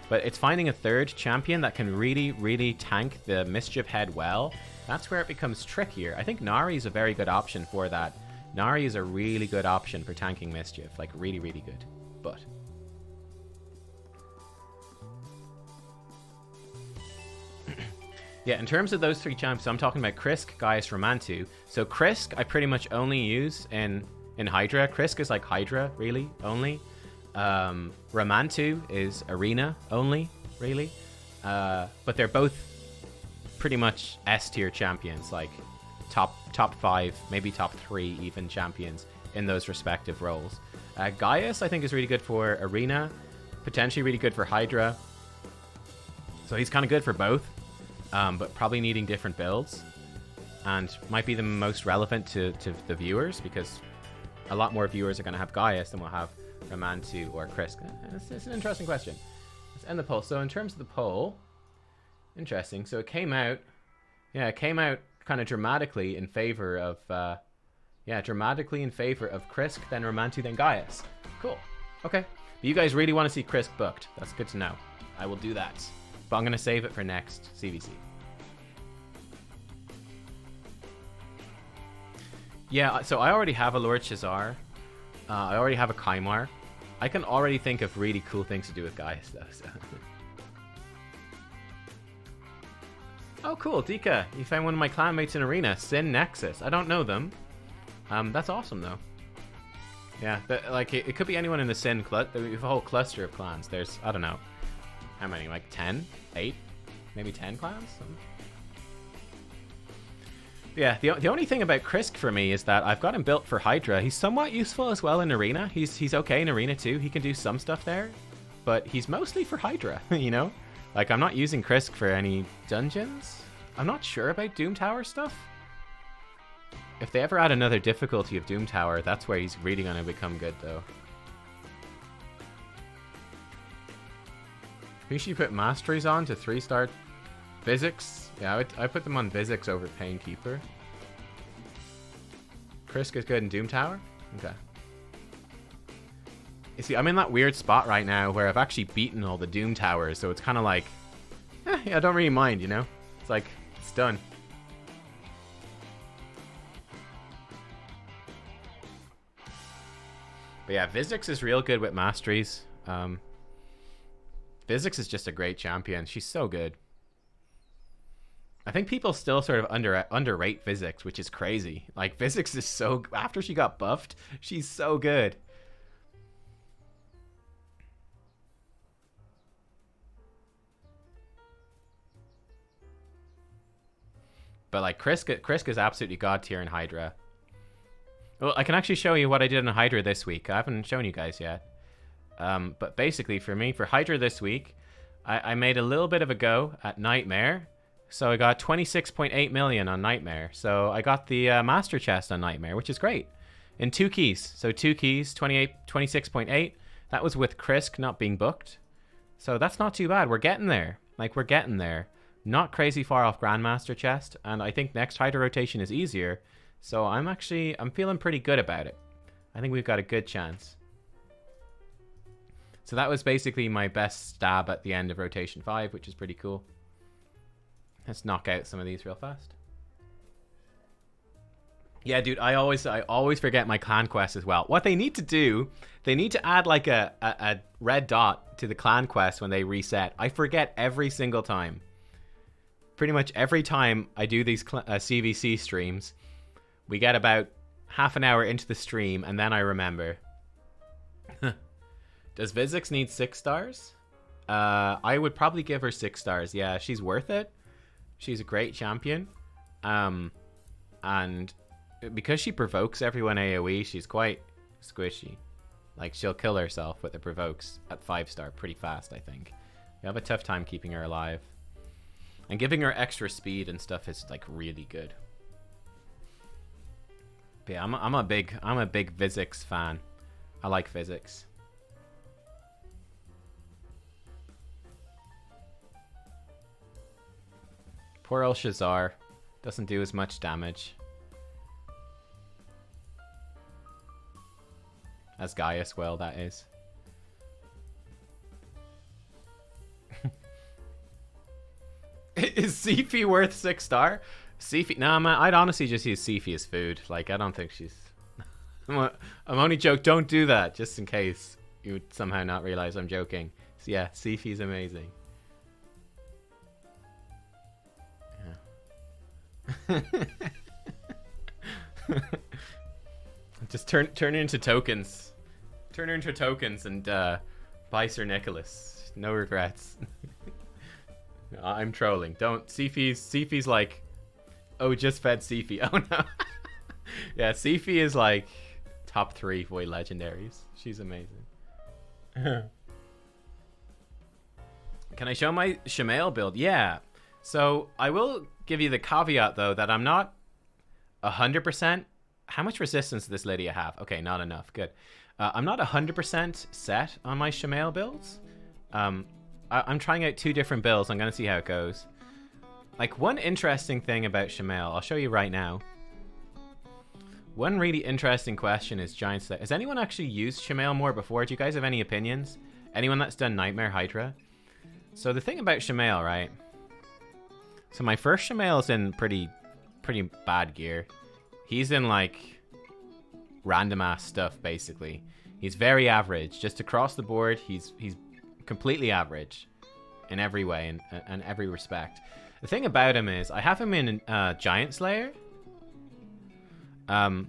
but it's finding a third champion that can really, really tank the Mischief Head well. That's where it becomes trickier. I think Nari is a very good option for that. Nari is a really good option for tanking Mischief, like really, really good. But yeah, in terms of those three champs, I'm talking about Krisk, Gaius, Ramantu. So Krisk, I pretty much only use in Hydra. Krisk is like Hydra, really, only. Ramantu is Arena, only, really. But they're both pretty much S tier champions, like top 5, maybe top 3 even champions in those respective roles. Gaius, I think, is really good for Arena, potentially really good for Hydra. So he's kind of good for both. But probably needing different builds, and might be the most relevant to the viewers, because a lot more viewers are going to have Gaius than will have Ramantu or Krisk. It's an interesting question. Let's end the poll. So in terms of the poll, interesting. So it came out kind of dramatically in favor of, Krisk, then Ramantu, then Gaius. Cool. Okay. But you guys really want to see Krisk booked. That's good to know. I will do that. But I'm going to save it for next CVC. Yeah, so I already have a Lord Shazar. I already have a Kaimar. I can already think of really cool things to do with Gaius, though. So. Oh, cool, Dika. You found one of my clanmates in Arena, Sin Nexus. I don't know them. That's awesome, though. Yeah, but, like, it could be anyone in the Sin cluster. We have a whole cluster of clans. There's, I don't know. How many? Like 10? 8? Maybe 10 clans? Yeah, the only thing about Krisk for me is that I've got him built for Hydra. He's somewhat useful as well in Arena. He's okay in Arena too. He can do some stuff there, but he's mostly for Hydra, you know? Like, I'm not using Krisk for any dungeons. I'm not sure about Doom Tower stuff. If they ever add another difficulty of Doom Tower, that's where he's really going to become good, though. Who should you put masteries on to 3-star Physics? Yeah, I put them on Physics over Painkeeper. Krisk is good in Doom Tower? Okay. You see, I'm in that weird spot right now where I've actually beaten all the Doom Towers, so it's kind of like, yeah, I don't really mind, you know? It's like, it's done. But yeah, Vizix is real good with masteries. Vizix is just a great champion. She's so good. I think people still sort of underrate Vizix, which is crazy. Like, Vizix is so... After she got buffed, she's so good. But, like, Krisk is absolutely god tier in Hydra. Well, I can actually show you what I did in Hydra this week. I haven't shown you guys yet. But basically, for me, for Hydra this week, I made a little bit of a go at Nightmare. So I got 26.8 million on Nightmare. So I got the Master Chest on Nightmare, which is great. In 2 keys. So 2 keys, 26.8. That was with Krisk not being booked. So that's not too bad. We're getting there. Like, we're getting there. Not crazy far off Grandmaster Chest. And I think next Hydra rotation is easier. So I'm feeling pretty good about it. I think we've got a good chance. So that was basically my best stab at the end of rotation 5, which is pretty cool. Let's knock out some of these real fast. Yeah, dude, I always forget my clan quest as well. What they need to do, they need to add like a red dot to the clan quest when they reset. I forget every single time. Pretty much every time I do these CVC streams, we get about half an hour into the stream and then I remember. Does Vizix need 6 stars? I would probably give her 6 stars. Yeah, she's worth it. She's a great champion. And because she provokes everyone AoE, she's quite squishy. Like, she'll kill herself with the provokes at 5 star pretty fast, I think. We have a tough time keeping her alive. And giving her extra speed and stuff is, like, really good. But yeah, I'm a big Vizix fan. I like Vizix. Poor old Shazar. Doesn't do as much damage as Gaius will, that is. Is Sifi worth 6 star? Sifi? Nah, man, I'd honestly just use Sifi as food. Like, I don't think she's... I'm only joking. Don't do that, just in case you would somehow not realize I'm joking. So yeah, Sifi's amazing. Yeah. Just turn her into tokens. Turn her into tokens and buy Sir Nicholas. No regrets. I'm trolling. Don't. Sifi's like, oh, just fed Sifi. Oh no. Yeah, Sifi is like top 3 Void legendaries. She's amazing. Can I show my Chameleo build? Yeah. So I will give you the caveat though that I'm not 100%. How much resistance does this Lydia have? Okay, not enough. Good. I'm not 100% set on my Chameleo builds. I'm trying out 2 different builds. I'm going to see how it goes. Like, one interesting thing about Chameleo, I'll show you right now. One really interesting question is Giant Slayer. Has anyone actually used Chameleo more before? Do you guys have any opinions? Anyone that's done Nightmare Hydra? So the thing about Chameleo, right? So my first Chameleo is in pretty bad gear. He's in like random ass stuff basically. He's very average, just across the board. He's completely average in every way and every respect. The thing about him is I have him in Giant Slayer. I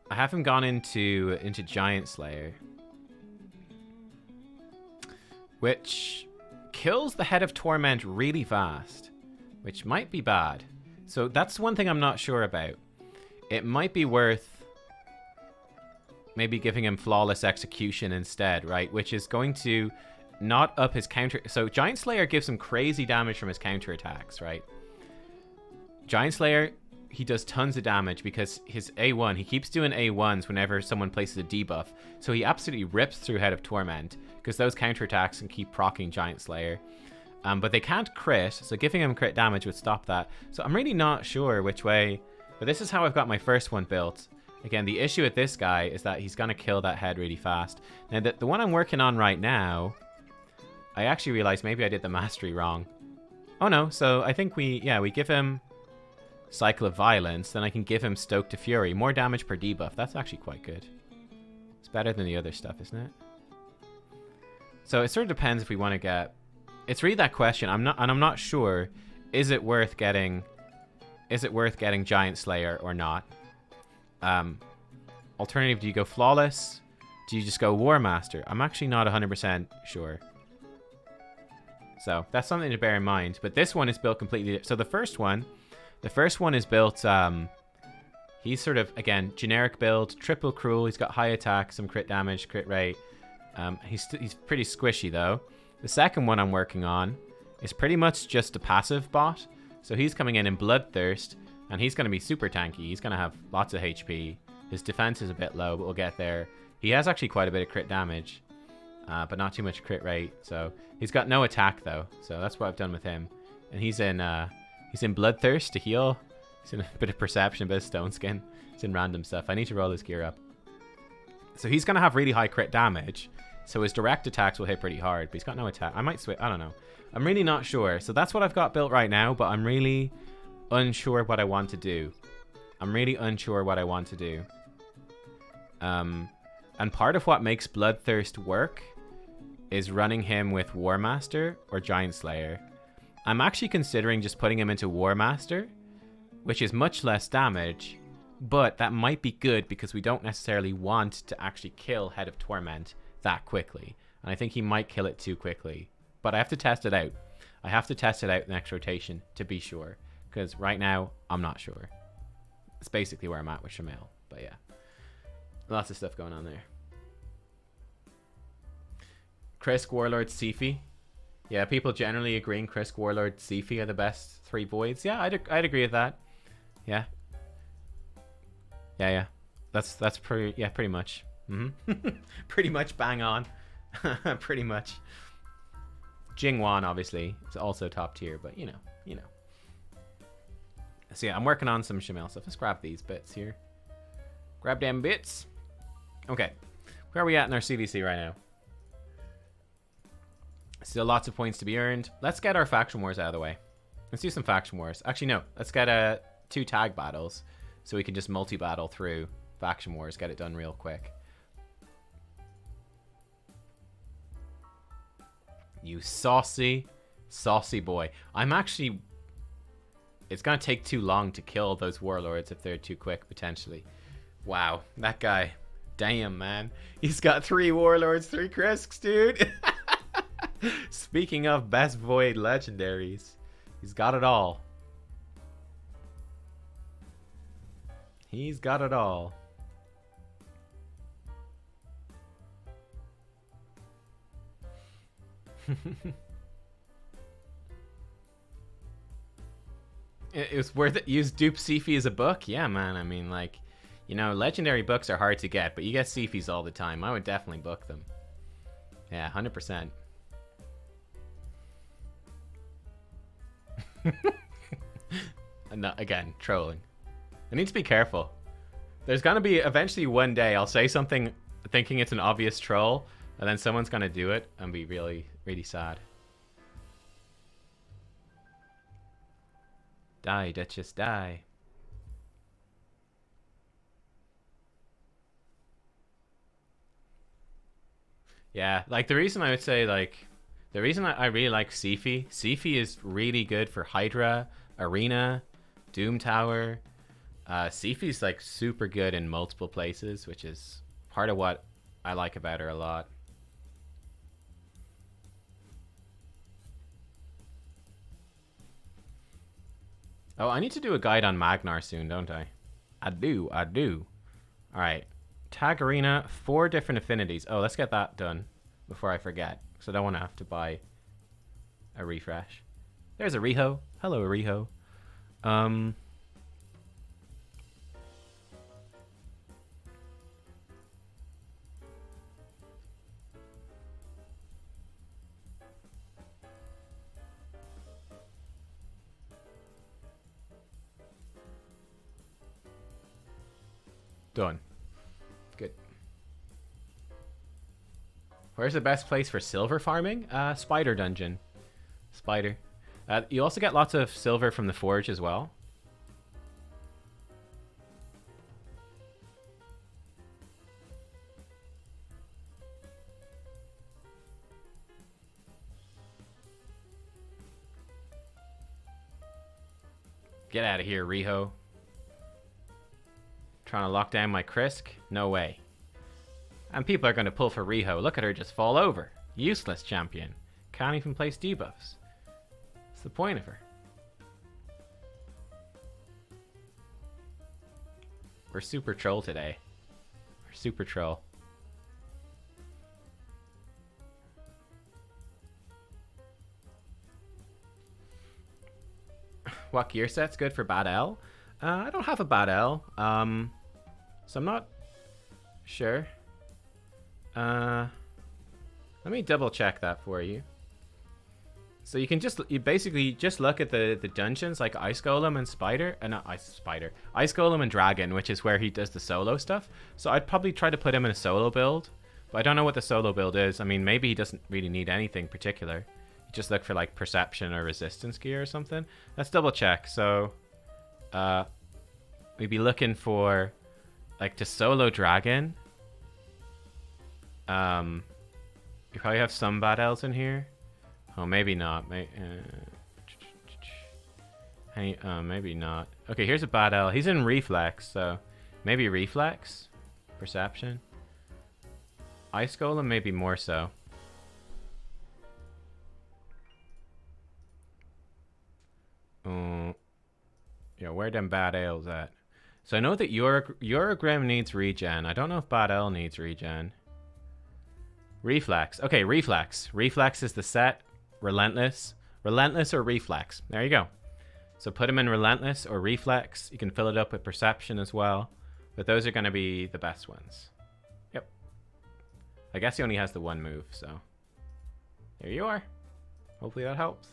have him gone into Giant Slayer, which kills the Head of Torment really fast, which might be bad. So that's one thing I'm not sure about. It might be worth maybe giving him Flawless Execution instead, right? Which is going to not up his counter. So Giant Slayer gives him crazy damage from his counter attacks, right? Giant Slayer, he does tons of damage because his A1, he keeps doing A1s whenever someone places a debuff. So he absolutely rips through Head of Torment because those counter attacks can keep proccing Giant Slayer. But they can't crit, so giving him crit damage would stop that. So I'm really not sure which way But this is how I've got my first one built. Again, the issue with this guy is that he's going to kill that head really fast. Now, the one I'm working on right now, I actually realized maybe I did the mastery wrong. Oh no, so I think we give him Cycle of Violence, then I can give him Stoke to Fury. More damage per debuff. That's actually quite good. It's better than the other stuff, isn't it? So it sort of depends if we want to get... It's really that question. I'm not sure. Is it worth getting Giant Slayer or not? Alternative, do you go Flawless? Do you just go War Master? I'm actually not 100% sure. So that's something to bear in mind. But this one is built completely... So the first one is built... he's sort of, again, generic build, triple cruel. He's got high attack, some crit damage, crit rate. He's pretty squishy, though. The second one I'm working on is pretty much just a passive bot. So he's coming in Bloodthirst, and he's going to be super tanky. He's going to have lots of HP. His defense is a bit low, but we'll get there. He has actually quite a bit of crit damage, but not too much crit rate. So he's got no attack, though. So that's what I've done with him. And he's in Bloodthirst to heal. He's in a bit of Perception, a bit of Stone Skin. He's in random stuff. I need to roll his gear up. So he's going to have really high crit damage. So his direct attacks will hit pretty hard, but he's got no attack. I might switch. I don't know. I'm really not sure. So that's what I've got built right now, but I'm really unsure what I want to do. And part of what makes Bloodthirst work is running him with War Master or Giant Slayer. I'm actually considering just putting him into War Master, which is much less damage, but that might be good because we don't necessarily want to actually kill Head of Torment that quickly. And I think he might kill it too quickly. But I have to test it out. I have to test it out next rotation to be sure. Because right now, I'm not sure. It's basically where I'm at with Chameleo. But yeah. Lots of stuff going on there. Krisk, Warlord, Sifi. Yeah, people generally agreeing Krisk, Warlord, Sifi are the best 3 voids. Yeah, I'd agree with that. Yeah. Yeah. That's pretty much. Pretty much bang on. Pretty much. Jingwan obviously is also top tier, but you know. So yeah, I'm working on some Chameleo stuff. Let's grab these bits here. Grab them bits. Okay. Where are we at in our CVC right now? Still lots of points to be earned. Let's get our faction wars out of the way. Let's do some faction wars. Actually, no. Let's get 2 tag battles so we can just multi-battle through faction wars. Get it done real quick. You saucy boy. I'm actually... It's going to take too long to kill those warlords if they're too quick, potentially. Wow, that guy. Damn, man. He's got 3 warlords, 3 Krisks, dude. Speaking of best void legendaries, he's got it all. He's got it all. It was worth it. Use dupe Sifi as a book. Yeah, man. I mean, like, you know, legendary books are hard to get, but you get Sifis all the time. I would definitely book them. Yeah, 100%. No, again, trolling. I need to be careful. There's gonna be eventually one day I'll say something thinking it's an obvious troll, and then someone's gonna do it and be really, really sad. Die, Duchess, die. Yeah, like the reason I would say, like, the reason I really like Sifi is really good for Hydra, Arena, Doom Tower. Sifi's like super good in multiple places, which is part of what I like about her a lot. Oh, I need to do a guide on Magnar soon, don't I? I do. Alright. Tag Arena, 4 different affinities. Oh, let's get that done before I forget. Because I don't want to have to buy a refresh. There's a Riho. Hello, Riho. Done. Good. Where's the best place for silver farming? Spider dungeon. Spider. You also get lots of silver from the forge as well. Get out of here, Riho. Trying to lock down my Krisk? No way. And people are going to pull for Riho. Look at her just fall over. Useless champion. Can't even place debuffs. What's the point of her? We're super troll today. We're super troll. What gear set's good for Bad L? I don't have a Bad L, so I'm not sure. Let me double check that for you. So you basically just look at the dungeons like Ice Golem and Spider, not Spider, Ice Golem and Dragon, which is where he does the solo stuff. So I'd probably try to put him in a solo build, but I don't know what the solo build is. I mean, maybe he doesn't really need anything particular. Just look for like perception or resistance gear or something. Let's double check. So we'd be looking for like to solo Dragon. You probably have some Bad Elves in here. Oh, maybe not. Maybe not. Okay, here's a Bad L. He's in Reflex, so maybe Reflex, Perception. Ice Golem maybe more so. Yeah, where them Bad Ales at? So I know that Eurogrim needs regen. I don't know if Bad L needs regen. Reflex. Okay, Reflex. Reflex is the set. Relentless. Relentless or Reflex. There you go. So put him in Relentless or Reflex. You can fill it up with Perception as well. But those are going to be the best ones. Yep. I guess he only has the one move, so. There you are. Hopefully that helps.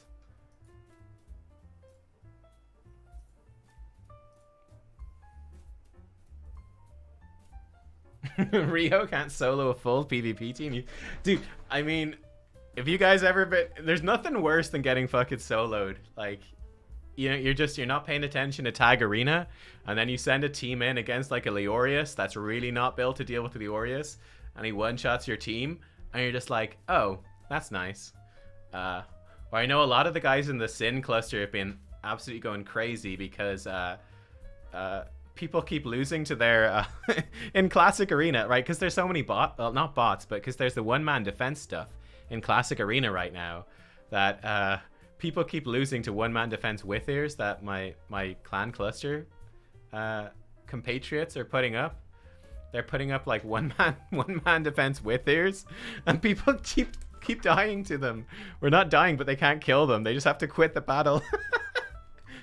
Riho can't solo a full PvP team. Dude, I mean, if you guys ever been, there's nothing worse than getting fucking soloed. Like, you know, you're not paying attention to tag arena, and then you send a team in against like a Leorius that's really not built to deal with the Leorius, and he one-shots your team, and you're just like, oh, that's nice. Well, I know a lot of the guys in the Sin cluster have been absolutely going crazy because people keep losing to their in Classic Arena, right? Because there's so many not bots, but because there's the one-man defense stuff in Classic Arena right now that people keep losing to one-man defense with ears that my clan cluster compatriots are putting up. They're putting up like one-man defense with ears, and people keep dying to them. We're not dying, but they can't kill them. They just have to quit the battle.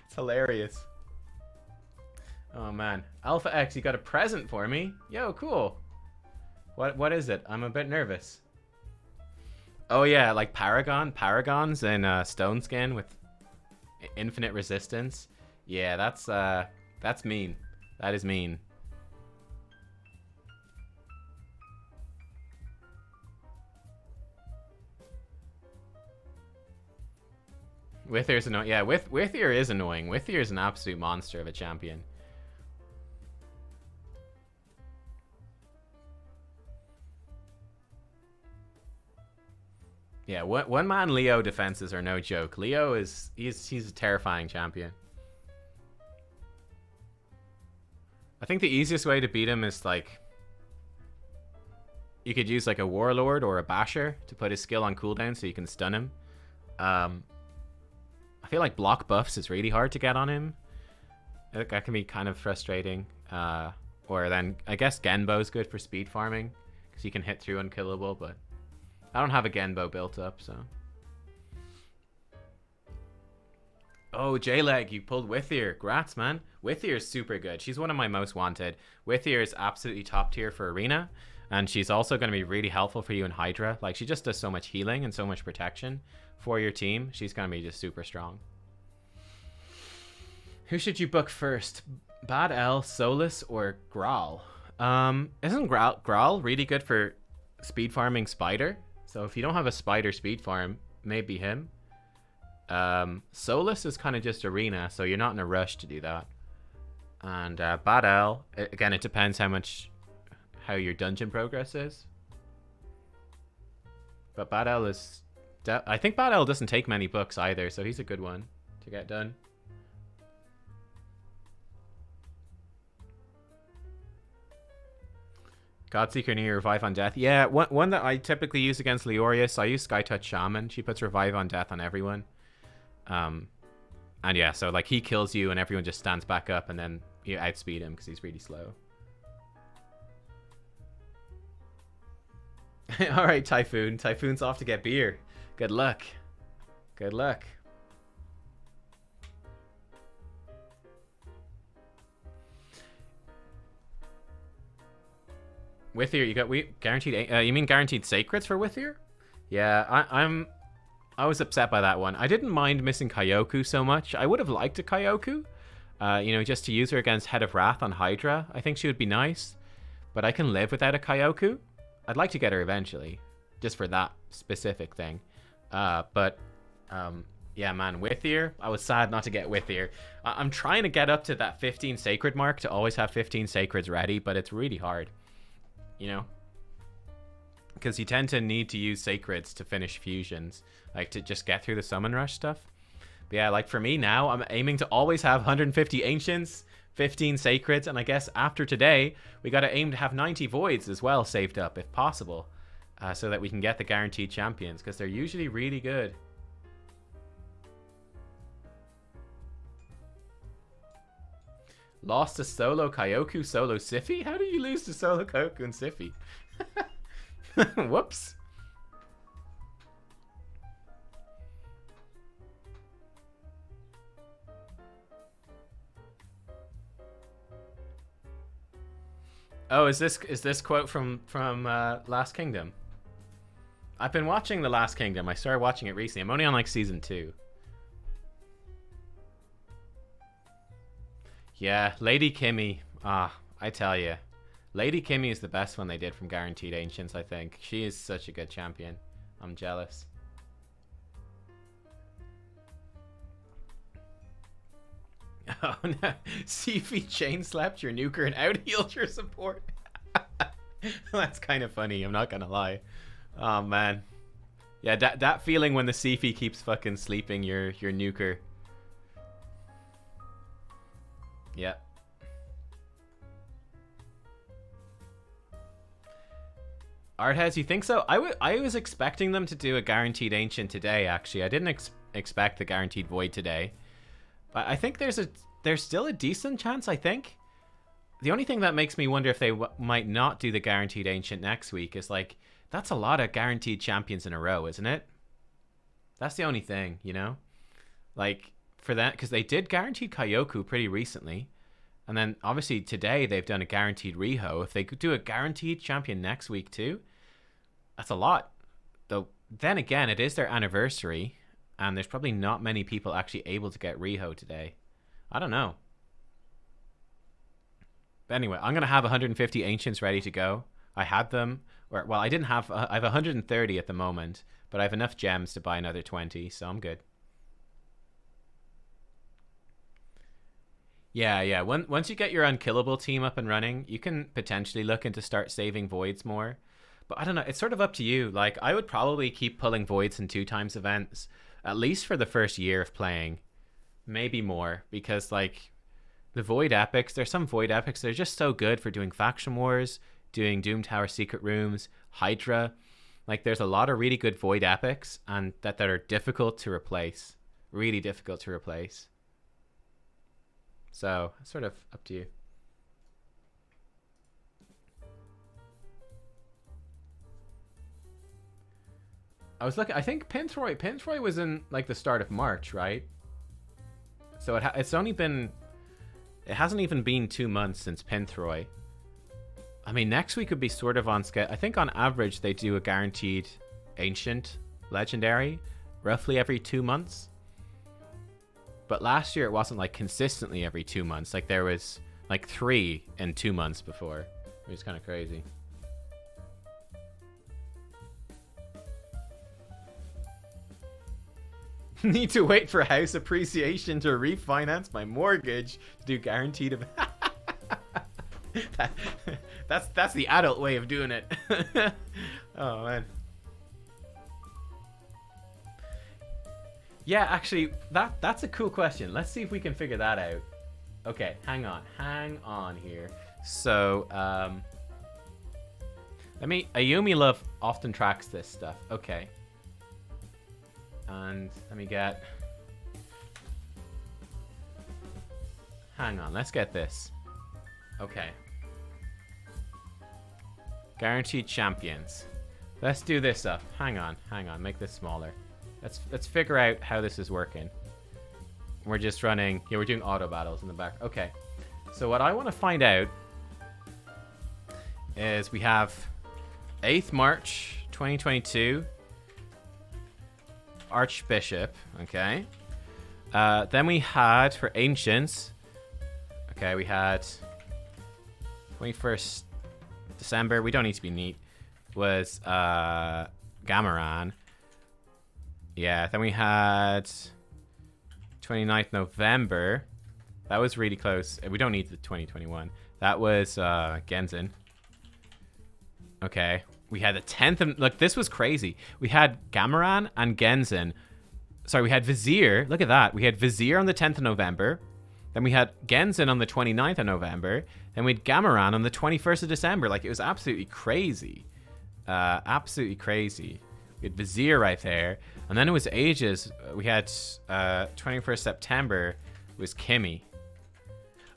It's hilarious. Oh man, Alpha X, you got a present for me? Yo, cool. What is it? I'm a bit nervous. Oh yeah, like Paragons and Stone Skin with infinite resistance. Yeah, that's mean. That is mean. Withier's annoying. Yeah, Withier is annoying. Withier is an absolute monster of a champion. Yeah, one-man Leo defenses are no joke. Leo he's a terrifying champion. I think the easiest way to beat him is like you could use like a Warlord or a Basher to put his skill on cooldown so you can stun him. I feel like block buffs is really hard to get on him. That can be kind of frustrating. Or then I guess Genbo is good for speed farming because you can hit through unkillable, but I don't have a Genbo built up, so. Oh, J-Leg, you pulled Withier. Grats, man. Withier is super good. She's one of my most wanted. Withier is absolutely top tier for Arena, and she's also going to be really helpful for you in Hydra. Like, she just does so much healing and so much protection for your team. She's going to be just super strong. Who should you book first? Bad L, Solus, or Graal? Isn't Growl really good for speed farming Spider? So if you don't have a Spider speed farm, maybe him. Solus is kind of just arena, so you're not in a rush to do that. And Bad L, again, it depends how your dungeon progress is. But Bad L is... I think Bad L doesn't take many books either, so he's a good one to get done. Godseeker near Revive on Death. Yeah, one that I typically use against Leorius. I use Sky Touch Shaman. She puts Revive on Death on everyone. And yeah, so like he kills you and everyone just stands back up and then you outspeed him because he's really slow. All right, Typhoon. Typhoon's off to get beer. Good luck. Good luck. Withier, you got guaranteed. You mean guaranteed sacreds for Withier? Yeah, I was upset by that one. I didn't mind missing Kyoku so much. I would have liked a Kyoku, you know, just to use her against Head of Wrath on Hydra. I think she would be nice, but I can live without a Kyoku. I'd like to get her eventually, just for that specific thing. But yeah, man, Withier. I was sad not to get Withier. I'm trying to get up to that 15 sacred mark to always have 15 sacreds ready, but it's really hard, you know, because you tend to need to use sacreds to finish fusions, like to just get through the summon rush stuff. But yeah, like for me now, I'm aiming to always have 150 ancients, 15 sacreds, and I guess after today, we got to aim to have 90 voids as well saved up if possible, so that we can get the guaranteed champions, because they're usually really good. Lost to solo Kyoku, solo Siphi? How do you lose to solo Kyoku and Siphi? Whoops. Oh, is this quote from Last Kingdom? I've been watching The Last Kingdom. I started watching it recently. I'm only on like season 2. Yeah, Lady Kimmy. I tell you, Lady Kimmy is the best one they did from Guaranteed Ancients, I think. She is such a good champion. I'm jealous. Oh no, Siphi chain slapped your nuker and out healed your support. That's kind of funny, I'm not gonna lie. Oh man. Yeah, that feeling when the Siphi keeps fucking sleeping your nuker. Yeah. Artheads, you think so? I was expecting them to do a Guaranteed Ancient today, actually. I didn't expect the Guaranteed Void today. But I think there's still a decent chance, I think. The only thing that makes me wonder if they might not do the Guaranteed Ancient next week is, like, that's a lot of Guaranteed Champions in a row, isn't it? That's the only thing, you know? Like, for that, because they did Guaranteed Kyoku pretty recently. And then, obviously, today they've done a Guaranteed Riho. If they could do a Guaranteed Champion next week, too, that's a lot. Though, then again, it is their anniversary. And there's probably not many people actually able to get Riho today. I don't know. But anyway, I'm going to have 150 Ancients ready to go. I had them. Well, I didn't have... I have 130 at the moment. But I have enough gems to buy another 20, so I'm good. Yeah. Once you get your unkillable team up and running, you can potentially look into start saving voids more. But I don't know. It's sort of up to you. Like, I would probably keep pulling voids in 2x events. At least for the first year of playing. Maybe more. Because, like, the Void Epics, there's some Void Epics that are just so good for doing Faction Wars, doing Doom Tower Secret Rooms, Hydra. Like, there's a lot of really good Void Epics and that are difficult to replace. Really difficult to replace. So, it's sort of up to you. I was looking. I think Pinthroy was in like the start of March, right? So it's only been. It hasn't even been 2 months since Pinthroy. I mean, next week would be sort of on schedule. I think on average they do a Guaranteed Ancient Legendary roughly every 2 months. But last year it wasn't like consistently every 2 months. Like there was like 3 in 2 months before. Which is kind of crazy. Need to wait for house appreciation to refinance my mortgage to do guaranteed that's the adult way of doing it. Oh man. Yeah, actually that's a cool question. Let's see if we can figure that out. Okay, hang on here. So Ayumi Love often tracks this stuff. Okay. And let me get... Hang on, let's get this. Okay. Guaranteed champions. Let's do this up. Hang on, make this smaller. Let's figure out how this is working. We're just running... Yeah, we're doing auto battles in the back. Okay. So what I want to find out is we have 8th March 2022... Archbishop, okay. Then we had for Ancients, okay, we had 21st December, we don't need to be neat, was Gamaran. Yeah, then we had 29th November. That was really close. We don't need the 2021. That was Genzen. Okay. We had the 10th of... Look, this was crazy. We had Gamaran and Genzen. Sorry, we had Vizier. Look at that. We had Vizier on the 10th of November. Then we had Genzen on the 29th of November. Then we had Gamaran on the 21st of December. Like, it was absolutely crazy. Absolutely crazy. We had Vizier right there. And then it was ages. We had 21st September was Kimmy.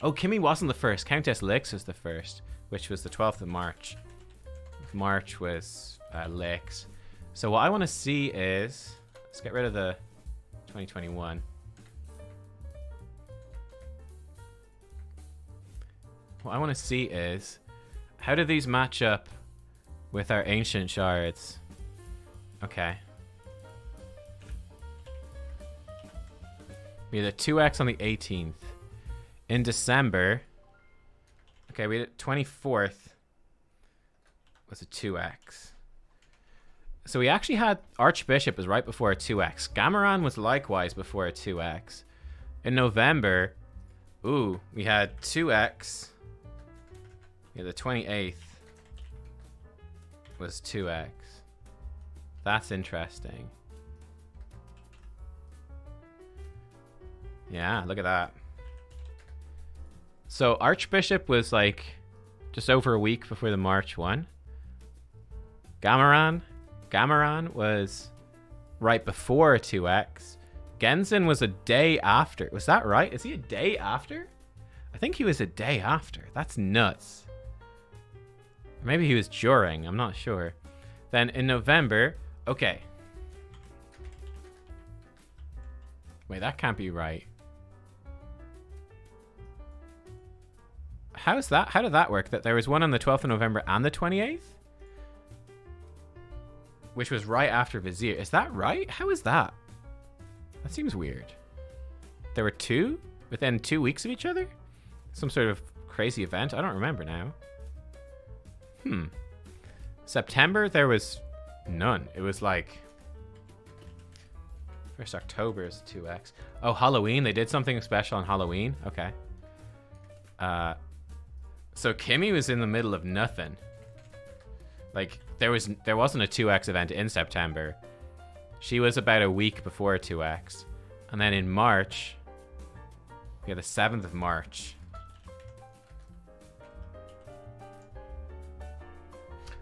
Oh, Kimmy wasn't the first. Countess Lix was the first, which was the 12th of March. March was Lix. So what I want to see is... Let's get rid of the 2021. What I want to see is... How do these match up with our ancient shards? Okay. We had a 2x on the 18th. In December... Okay, we had 24th. Was a 2x. So we actually had Archbishop was right before a 2x. Gamaran was likewise before a 2x. In November, ooh, we had 2x. Yeah, the 28th was 2x. That's interesting. Yeah, look at that. So Archbishop was like just over a week before the March one. Gamaran was right before a 2x. Genzen was a day after. Was that right? Is he a day after? I think he was a day after. That's nuts. Maybe he was during. I'm not sure. Then in November... Okay. Wait, that can't be right. How's that? How did that work? That there was one on the 12th of November and the 28th? Which was right after Vizier. Is that right? How is that? That seems weird. There were two within 2 weeks of each other? Some sort of crazy event? I don't remember now. September, there was none. It was like... 1st October is 2x. Oh, Halloween. They did something special on Halloween. Okay. So Kimmy was in the middle of nothing. Like, there wasn't a 2x event in September. She was about a week before a 2x. And then in March, we had the 7th of March.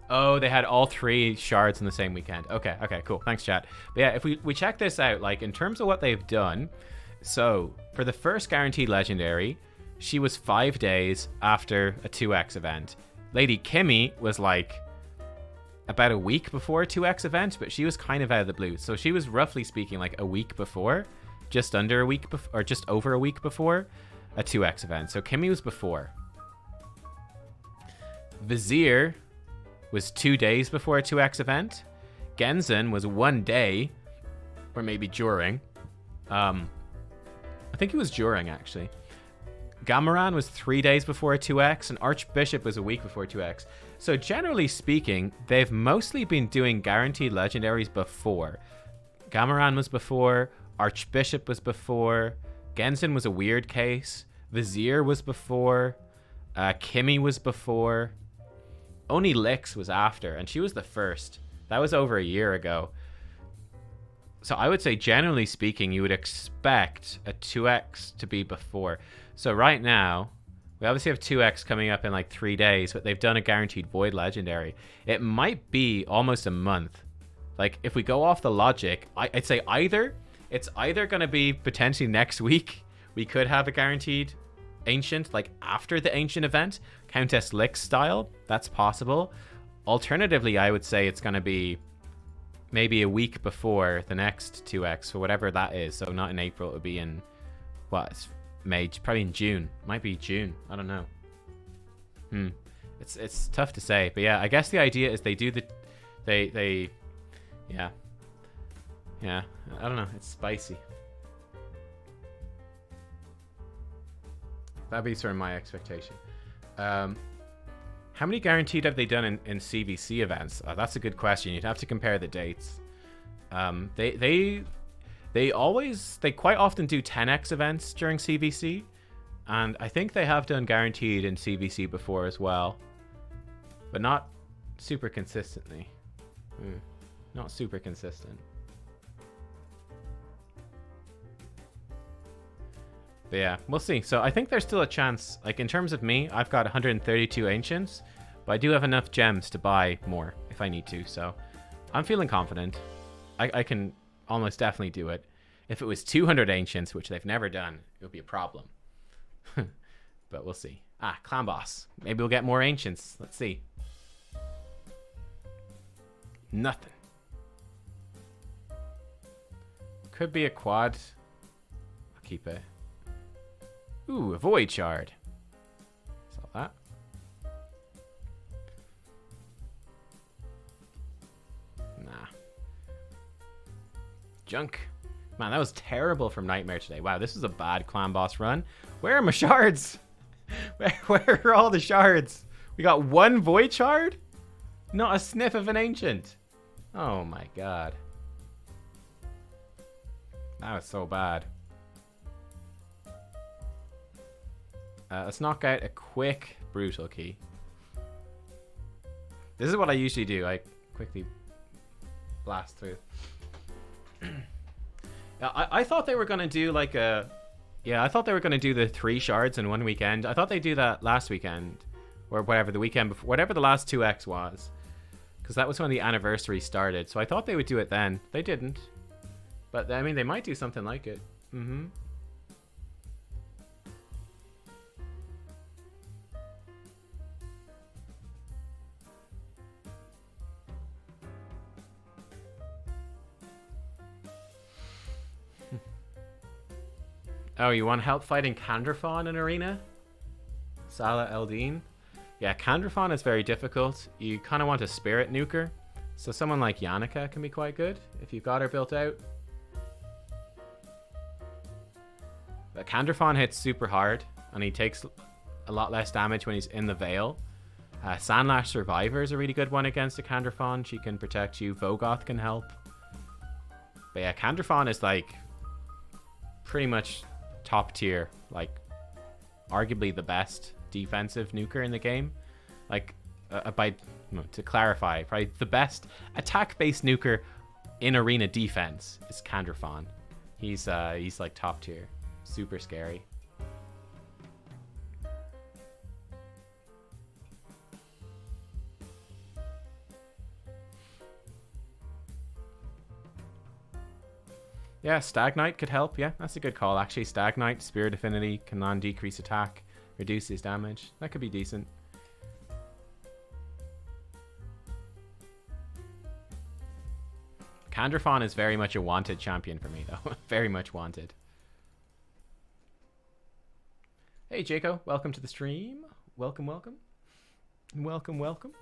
Oh, they had all 3 shards in the same weekend. Okay, cool. Thanks, chat. But yeah, if we check this out, like, in terms of what they've done, so, for the first Guaranteed Legendary, she was 5 days after a 2x event. Lady Kimmy was, like, about a week before a 2x event, but she was kind of out of the blue. So she was, roughly speaking, like, a week before, just under a week, or just over a week before a 2x event. So Kimmy was before. Vizier was 2 days before a 2x event. Genzen was 1 day, or maybe during. I think it was during, actually. Gamaran was 3 days before 2x, and Archbishop was a week before 2x. So generally speaking, they've mostly been doing guaranteed legendaries before. Gamaran was before, Archbishop was before, Genzen was a weird case, Vizier was before, Kimmy was before, only Lix was after, and she was the first. That was over a year ago. So I would say, generally speaking, you would expect a 2x to be before. So right now, we obviously have 2x coming up in like 3 days, but they've done a guaranteed void legendary. It might be almost a month. Like, if we go off the logic, I'd say it's either going to be potentially next week. We could have a guaranteed ancient, like after the ancient event, Countess Lix style. That's possible. Alternatively, I would say it's going to be maybe a week before the next 2x, or whatever that is. So not in April, it would be in, what, it's May, probably in June. Might be June. I don't know. It's tough to say. But yeah, I guess the idea is they do the, yeah. Yeah, I don't know. It's spicy. That'd be sort of my expectation. How many guaranteed have they done in CVC events? That's a good question. You'd have to compare the dates. They quite often do 10x events during CVC, and I think they have done guaranteed in CVC before as well, but not super consistently. Not super consistent. But yeah, we'll see. So I think there's still a chance. Like, in terms of me, I've got 132 ancients, but I do have enough gems to buy more if I need to. So I'm feeling confident. I can almost definitely do it. If it was 200 ancients, which they've never done, it would be a problem. But we'll see. Clan boss. Maybe we'll get more ancients. Let's see. Nothing. Could be a quad. I'll keep it. Ooh, a void shard. Saw that. Nah. Junk. Man, that was terrible from Nightmare today. Wow, this is a bad clan boss run. Where are my shards? Where are all the shards? We got one void shard? Not a sniff of an ancient. Oh my god. That was so bad. Let's knock out a quick brutal key. This is what I usually do. I quickly blast through. I thought they were going to do like a... Yeah, I thought they were going to do the 3 shards in one weekend. I thought they'd do that last weekend. Or whatever, the weekend before. Whatever the last 2x was. Because that was when the anniversary started. So I thought they would do it then. They didn't. But, I mean, they might do something like it. Oh, you want help fighting Candrafon in Arena? Salah Eldin? Yeah, Candrafon is very difficult. You kind of want a spirit nuker. So someone like Yannicka can be quite good if you've got her built out. But Candrafon hits super hard, and he takes a lot less damage when he's in the Veil. Sandlash Survivor is a really good one against a Candrafon. She can protect you. Vogoth can help. But yeah, Candrafon is like pretty much top tier, like arguably the best defensive nuker in the game. Like to clarify, probably the best attack-based nuker in arena defense is Candrafon. He's like top tier, super scary. Yeah, Stag Knight could help. Yeah, that's a good call, actually. Stag Knight, Spirit Affinity, can non-decrease attack, reduces damage. That could be decent. Candrafon is very much a wanted champion for me, though. Very much wanted. Hey, Jaco. Welcome to the stream. Welcome, welcome. Welcome, welcome.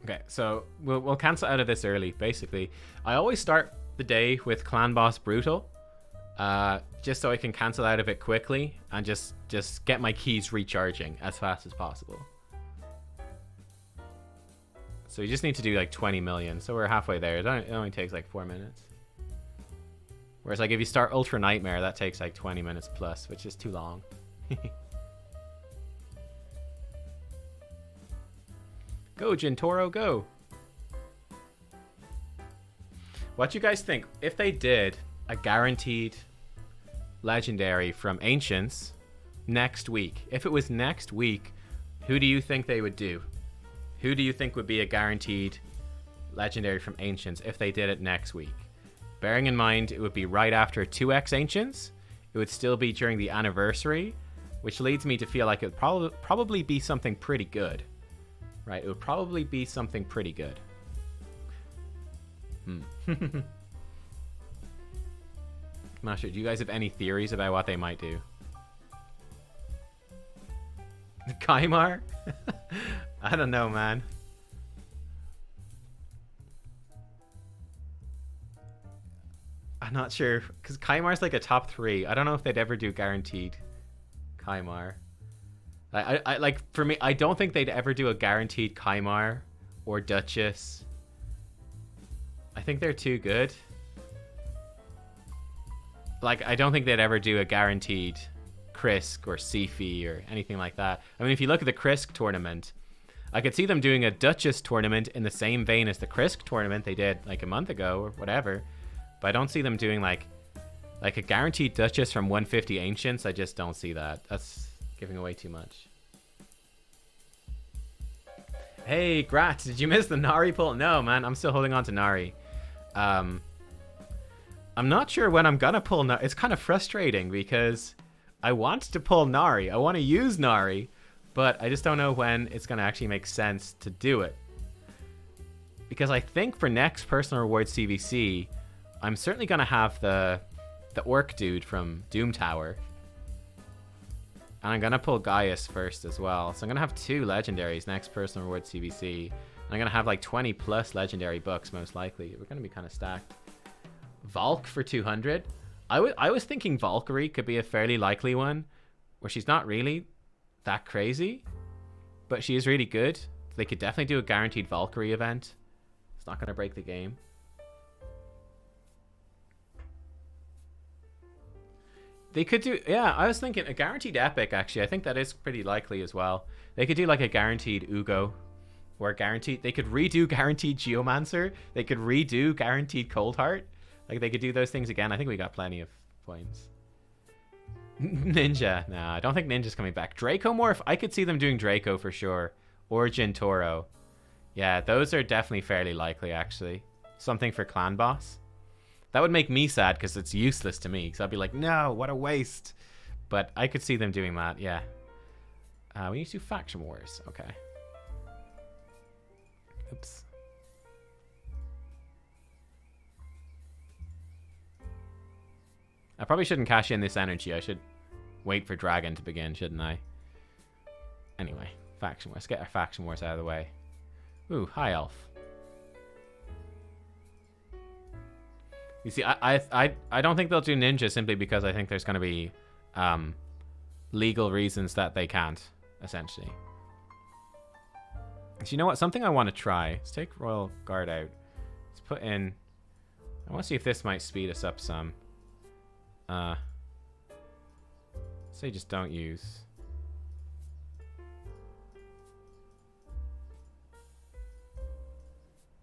Okay, so we'll cancel out of this early, basically. I always start the day with Clan Boss Brutal. just so I can cancel out of it quickly and just get my keys recharging as fast as possible. So you just need to do like 20 million. So we're halfway there. It only takes like 4 minutes. Whereas like if you start Ultra Nightmare, that takes like 20 minutes plus, which is too long. Go, Gintoro, go. What do you guys think? If they did a guaranteed legendary from Ancients next week, if it was next week, who do you think they would do? Who do you think would be a guaranteed legendary from Ancients if they did it next week? Bearing in mind, it would be right after 2x Ancients. It would still be during the anniversary, which leads me to feel like it would probably be something pretty good. Right? It would probably be something pretty good. Masha, do you guys have any theories about what they might do? Kaimar? I don't know, man. I'm not sure, because Kaimar's like a top 3. I don't know if they'd ever do guaranteed Kaimar. I like, for me, I don't think they'd ever do a guaranteed Kaimar or Duchess. I think they're too good. Like, I don't think they'd ever do a guaranteed Krisk or Sifi or anything like that. I mean, if you look at the Krisk tournament, I could see them doing a Duchess tournament in the same vein as the Krisk tournament they did like a month ago or whatever. But I don't see them doing like a guaranteed Duchess from 150 Ancients. I just don't see that. That's giving away too much. Hey, Grat, did you miss the Nari pull? No, man, I'm still holding on to Nari. I'm not sure when I'm gonna pull Nari. It's kind of frustrating because I want to pull Nari. I want to use Nari, but I just don't know when it's gonna actually make sense to do it. Because I think for next personal reward CVC, I'm certainly gonna have the orc dude from Doom Tower. And I'm gonna pull Gaius first as well. So I'm gonna have 2 legendaries next personal reward CVC. And I'm gonna have like 20 plus legendary books most likely. We're gonna be kind of stacked. Valk for 200. I was thinking Valkyrie could be a fairly likely one, where she's not really that crazy, but she is really good. They could definitely do a guaranteed Valkyrie event. It's not gonna break the game. They could do, yeah, I was thinking a guaranteed epic, actually. I think that is pretty likely as well. They could do like a guaranteed Ugo, or guaranteed, they could redo guaranteed Geomancer. They could redo guaranteed Coldheart. Like, they could do those things again. I think we got plenty of points. Ninja, nah, I don't think Ninja's coming back. Draco Morph, I could see them doing Draco for sure. Or Gintoro. Yeah, those are definitely fairly likely, actually. Something for Clan Boss. That would make me sad because it's useless to me. Because I'd be like, no, what a waste. But I could see them doing that, yeah. We need to do Faction Wars. Okay. Oops. I probably shouldn't cash in this energy. I should wait for Dragon to begin, shouldn't I? Anyway, Faction Wars. Let's get our Faction Wars out of the way. Ooh, High Elf. You see, I don't think they'll do Ninja simply because I think there's going to be legal reasons that they can't, essentially. So you know what? Something I want to try. Let's take Royal Guard out. Let's put in... I want to see if this might speed us up some. Say just don't use.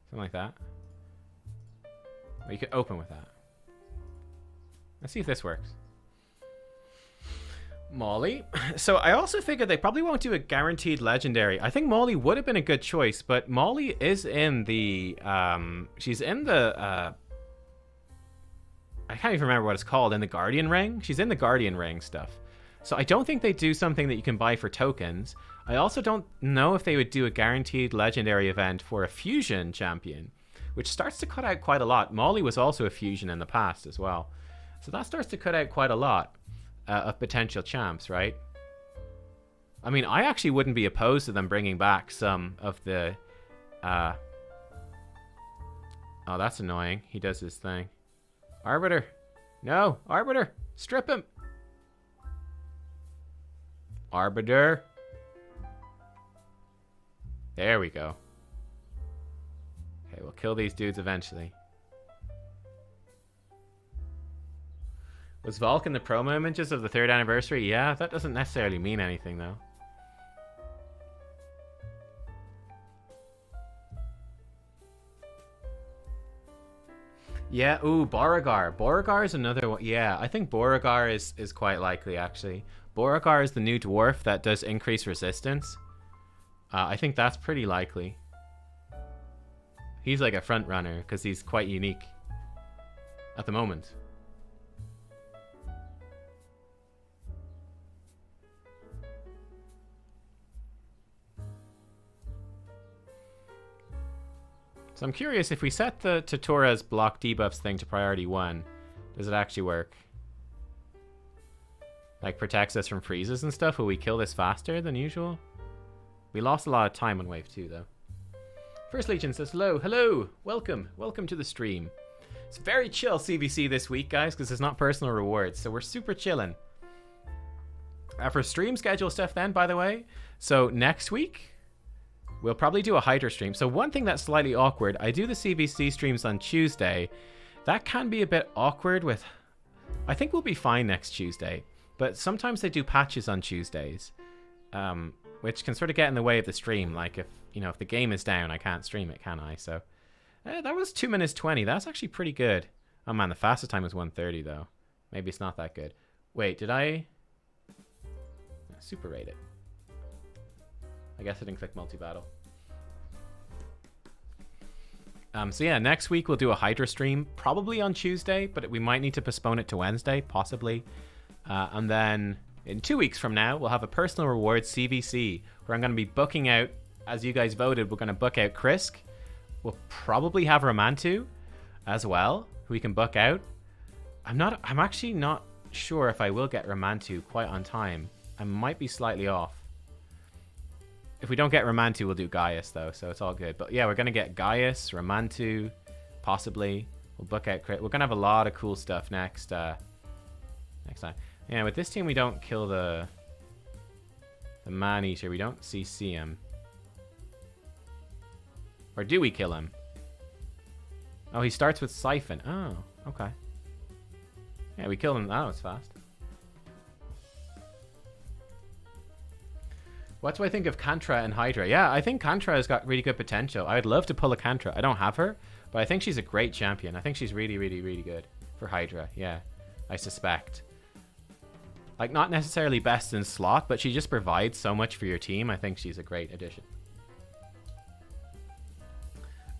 Something like that. Or you could open with that. Let's see if this works. Molly. So I also figured they probably won't do a guaranteed legendary. I think Molly would have been a good choice, but Molly is in the she's in the I can't even remember what it's called, in the Guardian Ring. She's in the Guardian Ring stuff. So I don't think they do something that you can buy for tokens. I also don't know if they would do a guaranteed legendary event for a fusion champion, which starts to cut out quite a lot. Molly was also a fusion in the past as well. So that starts to cut out quite a lot of potential champs, right? I mean, I actually wouldn't be opposed to them bringing back some of the... Oh, that's annoying. He does his thing. Arbiter. No, Arbiter, strip him. Arbiter. There we go. Okay, we'll kill these dudes eventually. Was Volk in the promo images of the 3rd anniversary? Yeah, that doesn't necessarily mean anything, though. Yeah, ooh, Beauregard. Beauregard is another one. Yeah, I think Beauregard is quite likely, actually. Beauregard is the new dwarf that does increase resistance. I think that's pretty likely. He's like a front runner because he's quite unique at the moment. So I'm curious, if we set the Totura's block debuffs thing to priority 1, does it actually work? Like, protects us from freezes and stuff? Will we kill this faster than usual? We lost a lot of time on wave 2, though. First Legion says hello. Hello! Welcome. Welcome to the stream. It's very chill CVC this week, guys, because it's not personal rewards, so we're super chilling. For stream schedule stuff then, by the way, so next week, we'll probably do a Hydra stream. So one thing that's slightly awkward, I do the CVC streams on Tuesday. That can be a bit awkward with... I think we'll be fine next Tuesday. But sometimes they do patches on Tuesdays. Which can sort of get in the way of the stream. Like if, you know, if the game is down, I can't stream it, can I? So that was 2 minutes 20. That's actually pretty good. Oh man, the fastest time was 1:30 though. Maybe it's not that good. Wait, did I... super rate it. I guess I didn't click multi-battle. So yeah, next week we'll do a Hydra stream, probably on Tuesday, but we might need to postpone it to Wednesday, possibly. And then in 2 weeks from now, we'll have a personal reward CVC, where I'm going to be booking out, as you guys voted, we're going to book out Krisk. We'll probably have Ramantu as well, who we can book out. I'm actually not sure if I will get Ramantu quite on time. I might be slightly off. If we don't get Ramantu, we'll do Gaius, though, so it's all good. But yeah, we're going to get Gaius, Ramantu, possibly. We'll book out Crit. We're going to have a lot of cool stuff next time. Yeah, with this team, we don't kill the Man-Eater. We don't CC him. Or do we kill him? Oh, he starts with Siphon. Oh, okay. Yeah, we kill him. Oh, it's fast. What do I think of Kantra and Hydra? Yeah, I think Kantra has got really good potential. I would love to pull a Kantra. I don't have her, but I think she's a great champion. I think she's really, really, really good for Hydra. Yeah, I suspect. Like, not necessarily best in slot, but she just provides so much for your team. I think she's a great addition.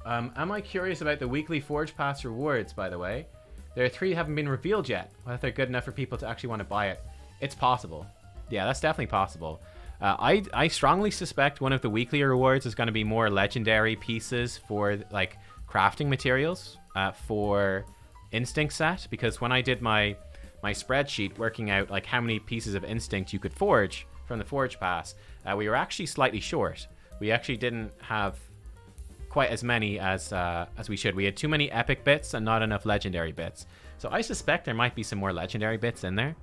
Am I curious about the weekly Forge Pass rewards, by the way? There are 3 that haven't been revealed yet. Whether they're good enough for people to actually want to buy it. It's possible. Yeah, that's definitely possible. I strongly suspect one of the weekly rewards is going to be more legendary pieces for, like, crafting materials for Instinct set. Because when I did my spreadsheet working out, like, how many pieces of Instinct you could forge from the Forge Pass, we were actually slightly short. We actually didn't have quite as many as we should. We had too many epic bits and not enough legendary bits. So I suspect there might be some more legendary bits in there.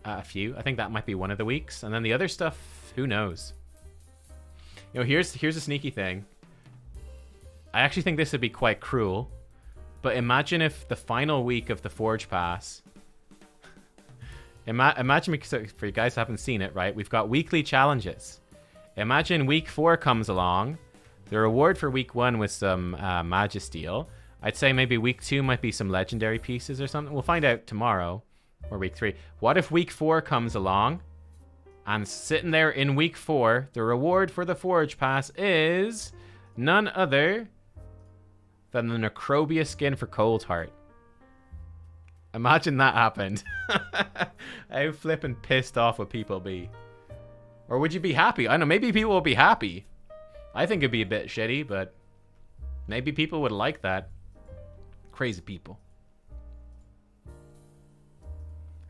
A few. I think that might be one of the weeks. And then the other stuff, who knows? You know, here's a sneaky thing. I actually think this would be quite cruel. But imagine if the final week of the Forge Pass... imagine, for you guys who haven't seen it, right? We've got weekly challenges. Imagine week 4 comes along. The reward for week 1 was some Magisteel. I'd say maybe week 2 might be some legendary pieces or something. We'll find out tomorrow. Or week 3. What if week 4 comes along, and sitting there in week 4, the reward for the Forge Pass is none other than the Necrobia skin for Cold Heart. Imagine that happened. How flippin' pissed off would people be? Or would you be happy? I don't know, maybe people will be happy. I think it'd be a bit shitty, but maybe people would like that. Crazy people.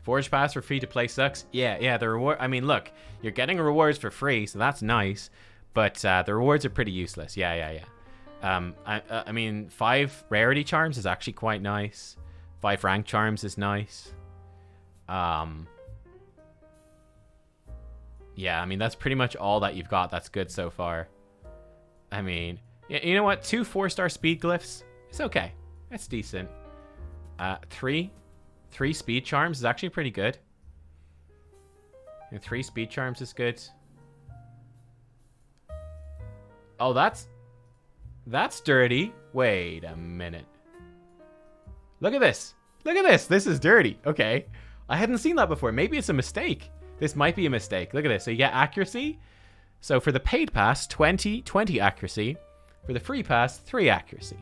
Forge Pass for free to play sucks. Yeah, the reward. I mean, look, you're getting rewards for free, so that's nice. But the rewards are pretty useless. Yeah. I mean, 5 rarity charms is actually quite nice. 5 rank charms is nice. Yeah, I mean, that's pretty much all that you've got that's good so far. I mean, you know what? 2 4-star speed glyphs. It's okay. That's decent. 3 speed charms is actually pretty good. And 3 speed charms is good. Oh, that's dirty. Wait a minute. Look at this. Look at this. This is dirty. Okay. I hadn't seen that before. Maybe it's a mistake. This might be a mistake. Look at this. So you get accuracy. So for the paid pass, 20 accuracy. For the free pass, 3 accuracy.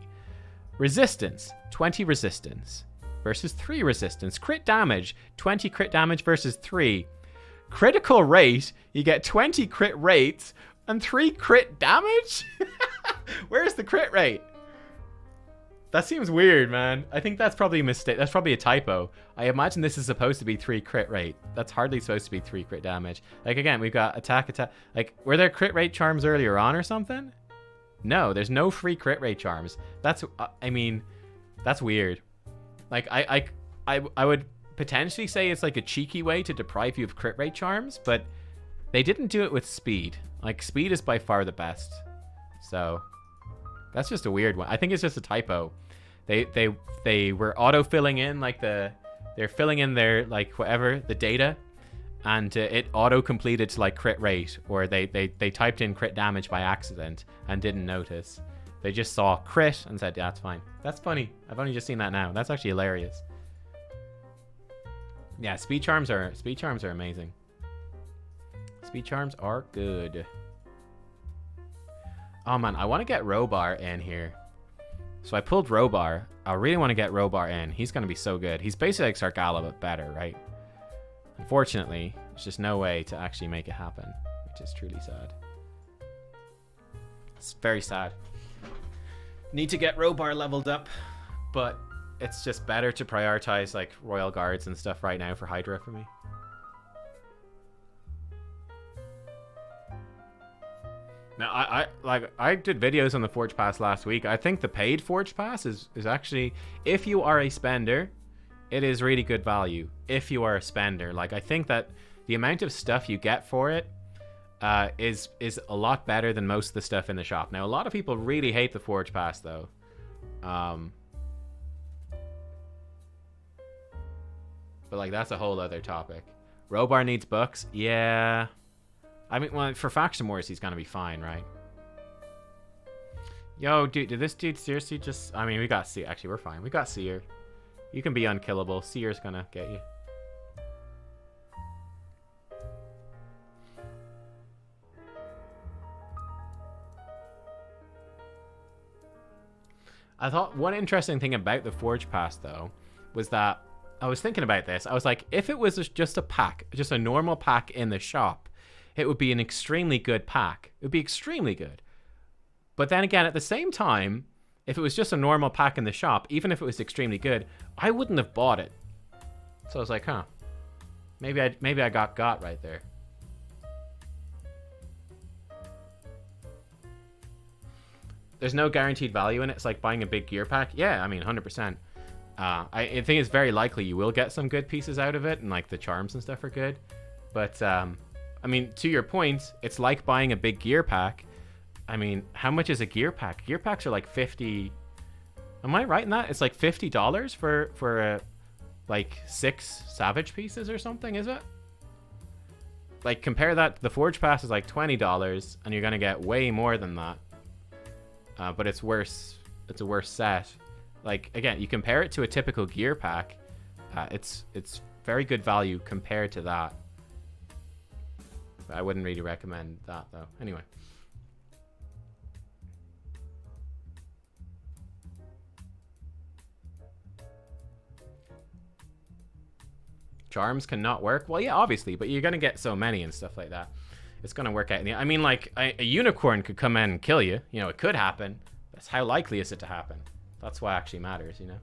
Resistance, 20 resistance versus 3 resistance. Crit damage, 20 crit damage versus 3. Critical rate, you get 20 crit rates and 3 crit damage? Where's the crit rate? That seems weird, man. I think that's probably a mistake. That's probably a typo. I imagine this is supposed to be 3 crit rate. That's hardly supposed to be 3 crit damage. Like, again, we've got attack. Like, were there crit rate charms earlier on or something? No, there's no free crit rate charms. That's, I mean, that's weird. Like, I would potentially say it's like a cheeky way to deprive you of crit rate charms, but they didn't do it with speed. Like, speed is by far the best. So, that's just a weird one. I think it's just a typo. They were auto-filling in, like, they're filling in their, like, whatever, the data, and it auto-completed to, like, crit rate, or they typed in crit damage by accident and didn't notice. They just saw crit and said, yeah, that's fine. That's funny. I've only just seen that now. That's actually hilarious. Yeah, speed charms are amazing. Speed charms are good. Oh man, I want to get Robar in here. So I pulled Robar. I really want to get Robar in. He's going to be so good. He's basically like Sargala, but better, right? Unfortunately, there's just no way to actually make it happen, which is truly sad. It's very sad. Need to get Robar leveled up, but it's just better to prioritize like Royal Guards and stuff right now for Hydra for me. Now, I did videos on the Forge Pass last week. I think the paid Forge Pass is actually, if you are a spender, it is really good value. If you are a spender, like I think that the amount of stuff you get for it is a lot better than most of the stuff in the shop. Now, a lot of people really hate the Forge Pass though. But like that's a whole other topic. Robar needs books. Yeah. I mean, well, for Faction Wars, he's gonna be fine, right? Yo, dude, did this dude seriously just... I mean, we got Seer. Actually, we're fine. We got Seer. You can be unkillable. Seer's gonna get you. I thought one interesting thing about the Forge Pass, though, was that I was thinking about this. I was like, if it was just a pack, just a normal pack in the shop, it would be an extremely good pack. It would be extremely good. But then again, at the same time, if it was just a normal pack in the shop, even if it was extremely good, I wouldn't have bought it. So I was like, huh. Maybe I got right there. There's no guaranteed value in it. It's like buying a big gear pack. Yeah, I mean, 100%. I think it's very likely you will get some good pieces out of it, and like the charms and stuff are good. But I mean, to your point, it's like buying a big gear pack. I mean, how much is a gear pack? Gear packs are like 50. Am I right in that? It's like $50 for like 6 Savage pieces or something, is it? Like compare that. The Forge Pass is like $20, and you're gonna get way more than that. But it's worse. It's a worse set. Like again, you compare it to a typical gear pack. It's very good value compared to that. I wouldn't really recommend that though. Anyway. Charms cannot work? Well, yeah, obviously, but you're going to get so many and stuff like that. It's going to work out. I mean, like, a unicorn could come in and kill you. You know, it could happen. That's how likely is it to happen? That's what actually matters, you know?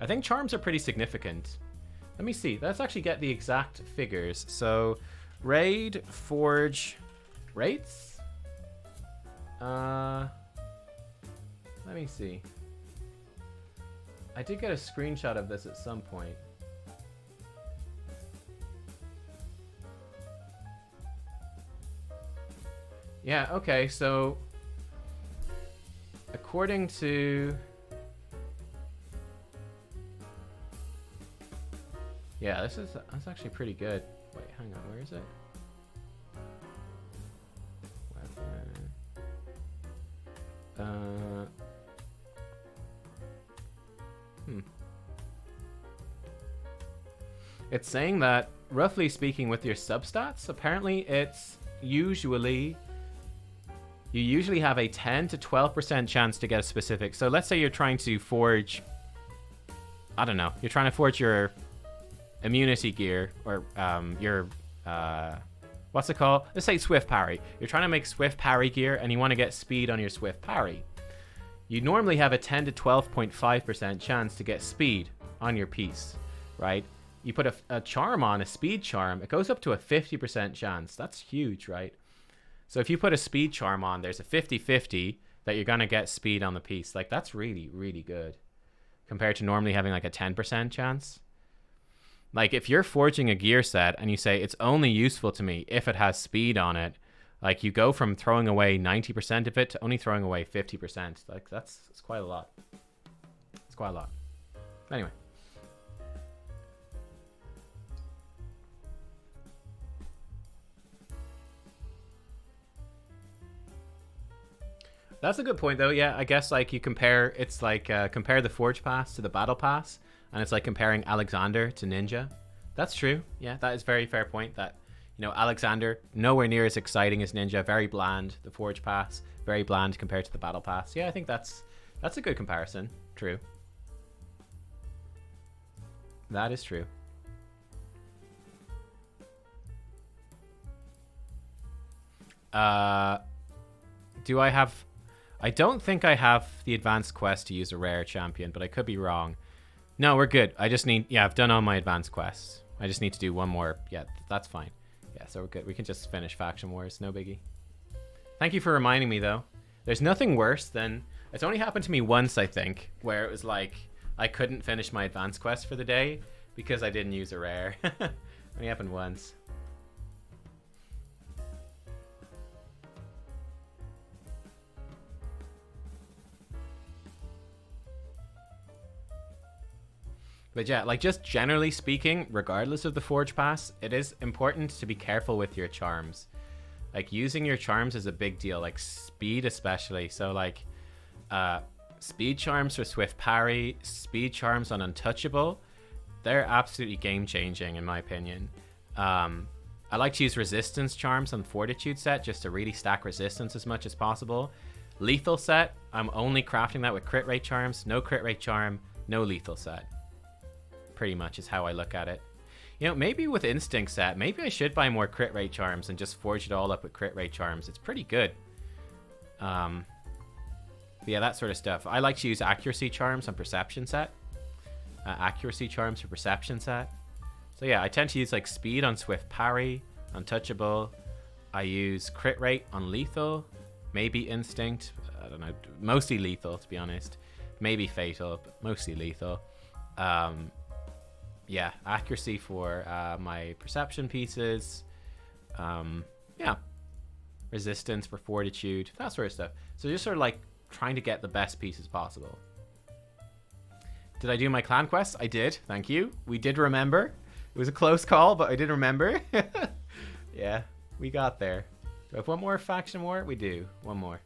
I think charms are pretty significant. Let me see. Let's actually get the exact figures. So, raid, forge, rates? Let me see. I did get a screenshot of this at some point. Yeah, okay, so according to... Yeah, that's actually pretty good. Wait, hang on, where is it? It's saying that, roughly speaking, with your substats, apparently it's usually... You usually have a 10 to 12% chance to get a specific... So let's say you're trying to forge... I don't know. You're trying to forge your immunity gear, or your... what's it called? Let's say Swift Parry. You're trying to make Swift Parry gear, and you want to get speed on your Swift Parry. You normally have a 10 to 12.5% chance to get speed on your piece, right? You put a charm on, a speed charm, it goes up to a 50% chance. That's huge, right? So if you put a speed charm on, there's a 50-50 that you're going to get speed on the piece. Like, that's really, really good compared to normally having like a 10% chance. Like, if you're forging a gear set and you say it's only useful to me if it has speed on it, like, you go from throwing away 90% of it to only throwing away 50%. Like, that's quite a lot. It's quite a lot. Anyway. That's a good point, though. Yeah, I guess, like, you compare... It's like, compare the Forge Pass to the Battle Pass, and it's like comparing Alexander to Ninja. That's true. Yeah, that is a very fair point. That, you know, Alexander, nowhere near as exciting as Ninja. Very bland. The Forge Pass, very bland compared to the Battle Pass. Yeah, I think that's a good comparison. True. That is true. Do I have... I don't think I have the advanced quest to use a rare champion, but I could be wrong. No, we're good. I just need... Yeah, I've done all my advanced quests. I just need to do one more. Yeah, that's fine. Yeah, so we're good. We can just finish Faction Wars. No biggie. Thank you for reminding me, though. There's nothing worse than... It's only happened to me once, I think, where it was like I couldn't finish my advanced quest for the day because I didn't use a rare. Only happened once. But yeah, like, just generally speaking, regardless of the Forge Pass, it is important to be careful with your charms. Like, using your charms is a big deal, like speed especially. So like, speed charms for Swift Parry, speed charms on Untouchable, they're absolutely game changing in my opinion. I like to use resistance charms on Fortitude set just to really stack resistance as much as possible. Lethal set, I'm only crafting that with crit rate charms. No crit rate charm, no lethal set. Pretty much is how I look at it. You know, maybe with Instinct set, maybe I should buy more crit rate charms and just forge it all up with crit rate charms. It's pretty good. But yeah, that sort of stuff. I like to use accuracy charms on Perception set. Accuracy charms for Perception set. So yeah, I tend to use like speed on Swift Parry, Untouchable. I use crit rate on Lethal, maybe Instinct. I don't know, mostly Lethal to be honest. Maybe Fatal, but mostly Lethal. Yeah, accuracy for my Perception pieces. Yeah, resistance for Fortitude, that sort of stuff. So just sort of like trying to get the best pieces possible. Did I do my clan quest? I did, thank you. We did remember. It was a close call, but I did remember. Yeah, we got there. Do I have one more faction war? We do, one more.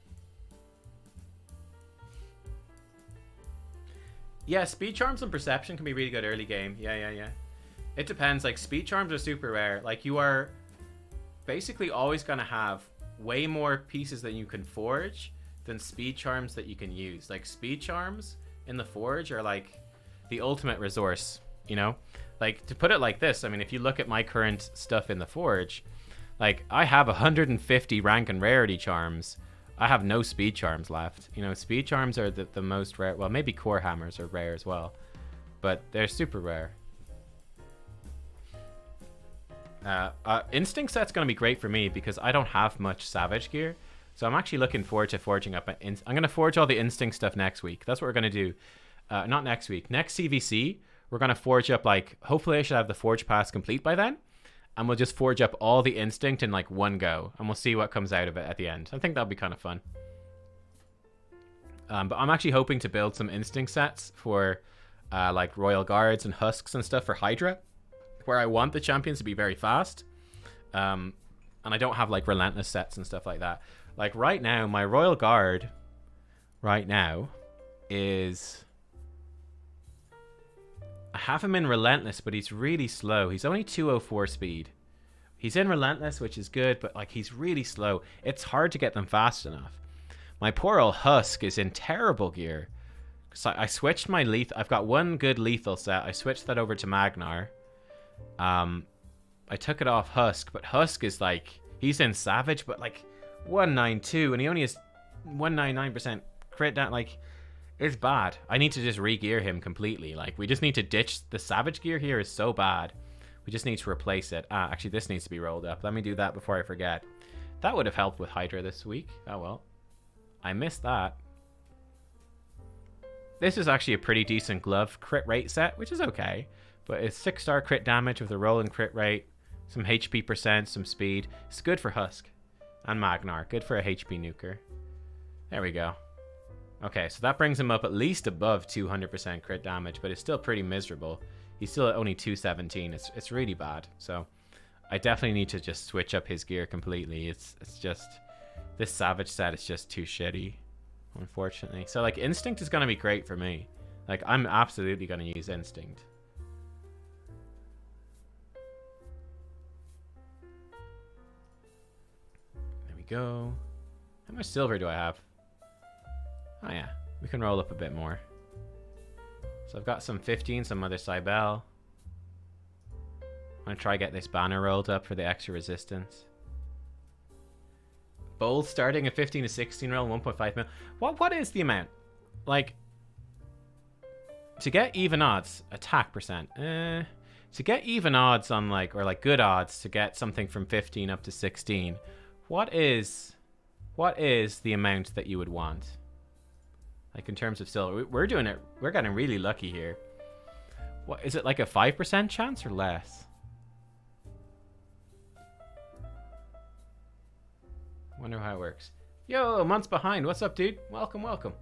Yeah, speed charms and perception can be really good early game. Yeah. It depends. Like, speed charms are super rare. Like, you are basically always going to have way more pieces that you can forge than speed charms that you can use. Like, speed charms in the forge are like the ultimate resource, you know? Like, to put it like this, I mean, if you look at my current stuff in the forge, like, I have 150 rank and rarity charms. I have no speed charms left. You know, speed charms are the most rare. Well, maybe core hammers are rare as well, but they're super rare. Instinct set's going to be great for me because I don't have much Savage gear. So I'm actually looking forward to forging up. I'm going to forge all the Instinct stuff next week. That's what we're going to do. not next week, next CVC, we're going to forge up, like, hopefully I should have the Forge Pass complete by then. And we'll just forge up all the Instinct in, like, one go. And we'll see what comes out of it at the end. I think that'll be kind of fun. But I'm actually hoping to build some Instinct sets for, like, Royal Guards and Husks and stuff for Hydra, where I want the champions to be very fast. And I don't have, like, Relentless sets and stuff like that. Like, right now, my Royal Guard right now is... I have him in Relentless, but he's really slow. He's only 204 speed. He's in Relentless, which is good, but, like, he's really slow. It's hard to get them fast enough. My poor old Husk is in terrible gear. So I switched my lethal. I've got one good lethal set. I switched that over to Magnar. I took it off Husk, but Husk is like, he's in Savage, but like 192, and he only has 199% crit down. Like, it's bad. I need to just re-gear him completely. Like, we just need to ditch the Savage gear here is so bad. We just need to replace it. Actually, this needs to be rolled up. Let me do that before I forget. That would have helped with Hydra this week. Oh well. I missed that. This is actually a pretty decent glove crit rate set, which is okay. But it's 6-star crit damage with a roll and crit rate, some HP percent, some speed. It's good for Husk and Magnar. Good for a HP nuker. There we go. Okay, so that brings him up at least above 200% crit damage, but it's still pretty miserable. He's still at only 217. It's really bad. So I definitely need to just switch up his gear completely. It's just... This Savage set is just too shitty, unfortunately. So, like, Instinct is going to be great for me. Like, I'm absolutely going to use Instinct. There we go. How much silver do I have? Oh, yeah. We can roll up a bit more. So, I've got some 15, some other Cybele. I'm going to try get this banner rolled up for the extra resistance. Bold starting a 15 to 16 roll, 1.5 mil. What is the amount? Like, to get even odds, attack percent. To get even odds on, like, or like good odds to get something from 15 up to 16, what is the amount that you would want? Like, in terms of silver, we're doing it. We're getting really lucky here. What is it, like a 5% chance or less? Wonder how it works. Yo, months behind. What's up, dude? Welcome, welcome.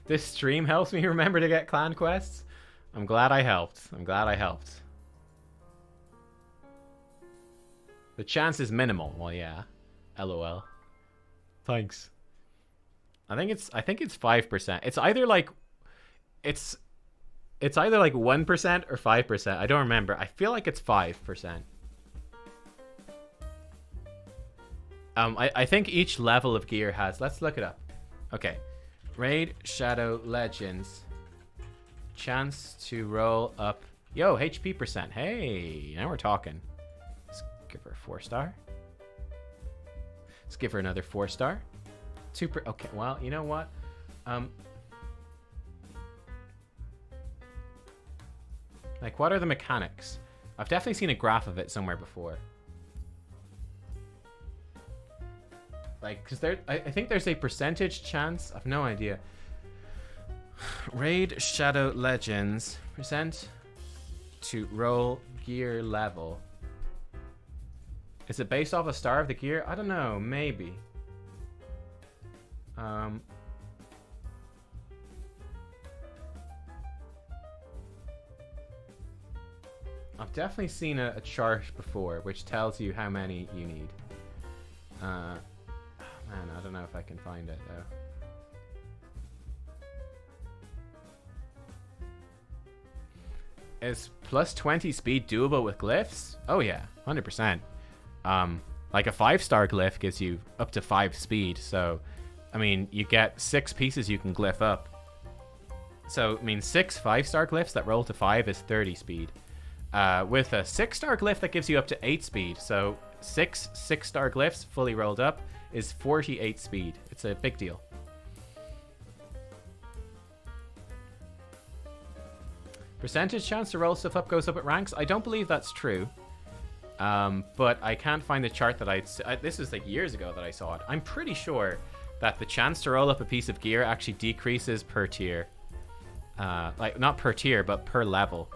This stream helps me remember to get clan quests. I'm glad I helped. I'm glad I helped. The chance is minimal. Well, yeah. LOL. Thanks. I think it's 5%. It's either like it's either like 1% or 5%. I don't remember. I feel like it's 5%. I think each level of gear has... Let's look it up. Okay. Raid Shadow Legends. Chance to roll up... Yo, HP percent. Hey, now we're talking. Let's give her a 4-star. Let's give her another 4-star. Super... Okay, well, you know what? Like, what are the mechanics? I've definitely seen a graph of it somewhere before. Like, because I think there's a percentage chance. I've no idea. Raid Shadow Legends. Percent to roll gear level. Is it based off a star of the gear? I don't know. Maybe. I've definitely seen a chart before which tells you how many you need. Man, I don't know if I can find it though. Is plus 20 speed doable with glyphs? Oh yeah, 100%. Like a 5-star glyph gives you up to 5 speed, so I mean you get 6 pieces you can glyph up. So I mean 6 5-star glyphs that roll to 5 is 30 speed. With a 6-star glyph that gives you up to 8 speed, so 6 6-star glyphs fully rolled up is 48 speed. It's a big deal. Percentage chance to roll stuff up goes up at ranks? I don't believe that's true. But I can't find the chart that this was like years ago that I saw it. I'm pretty sure that the chance to roll up a piece of gear actually decreases per tier. Like, not per tier, but per level.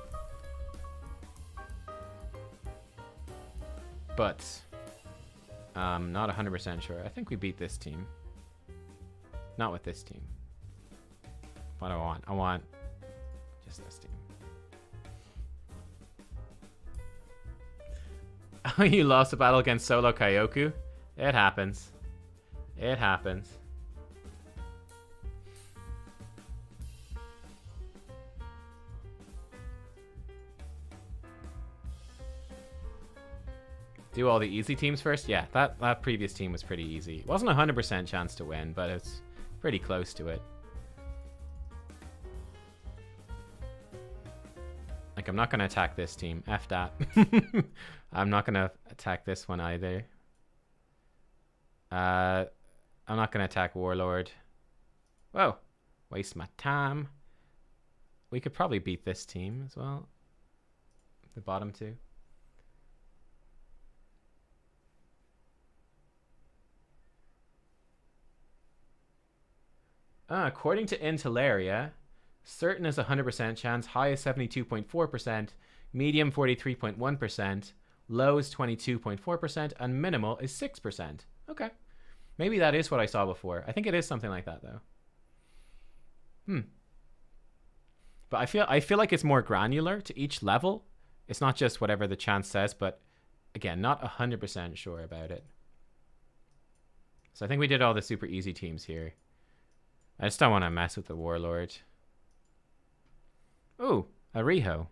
But I'm not 100% sure. I think we beat this team. Not with this team. What do I want? I want just this team. Oh, you lost a battle against solo Kyoku? It happens. It happens. Do all the easy teams first? Yeah, that previous team was pretty easy. It wasn't a 100% chance to win, but it's pretty close to it. Like, I'm not going to attack this team. F that. I'm not going to attack this one either. I'm not going to attack Warlord. Whoa. Waste my time. We could probably beat this team as well. The bottom two. According to Intelleria, certain is 100% chance, high is 72.4%, medium 43.1%, low is 22.4%, and minimal is 6%. Okay. Maybe that is what I saw before. I think it is something like that, though. But I feel like it's more granular to each level. It's not just whatever the chance says, but again, not 100% sure about it. So I think we did all the super easy teams here. I just don't want to mess with the Warlord. Ooh, a Riho.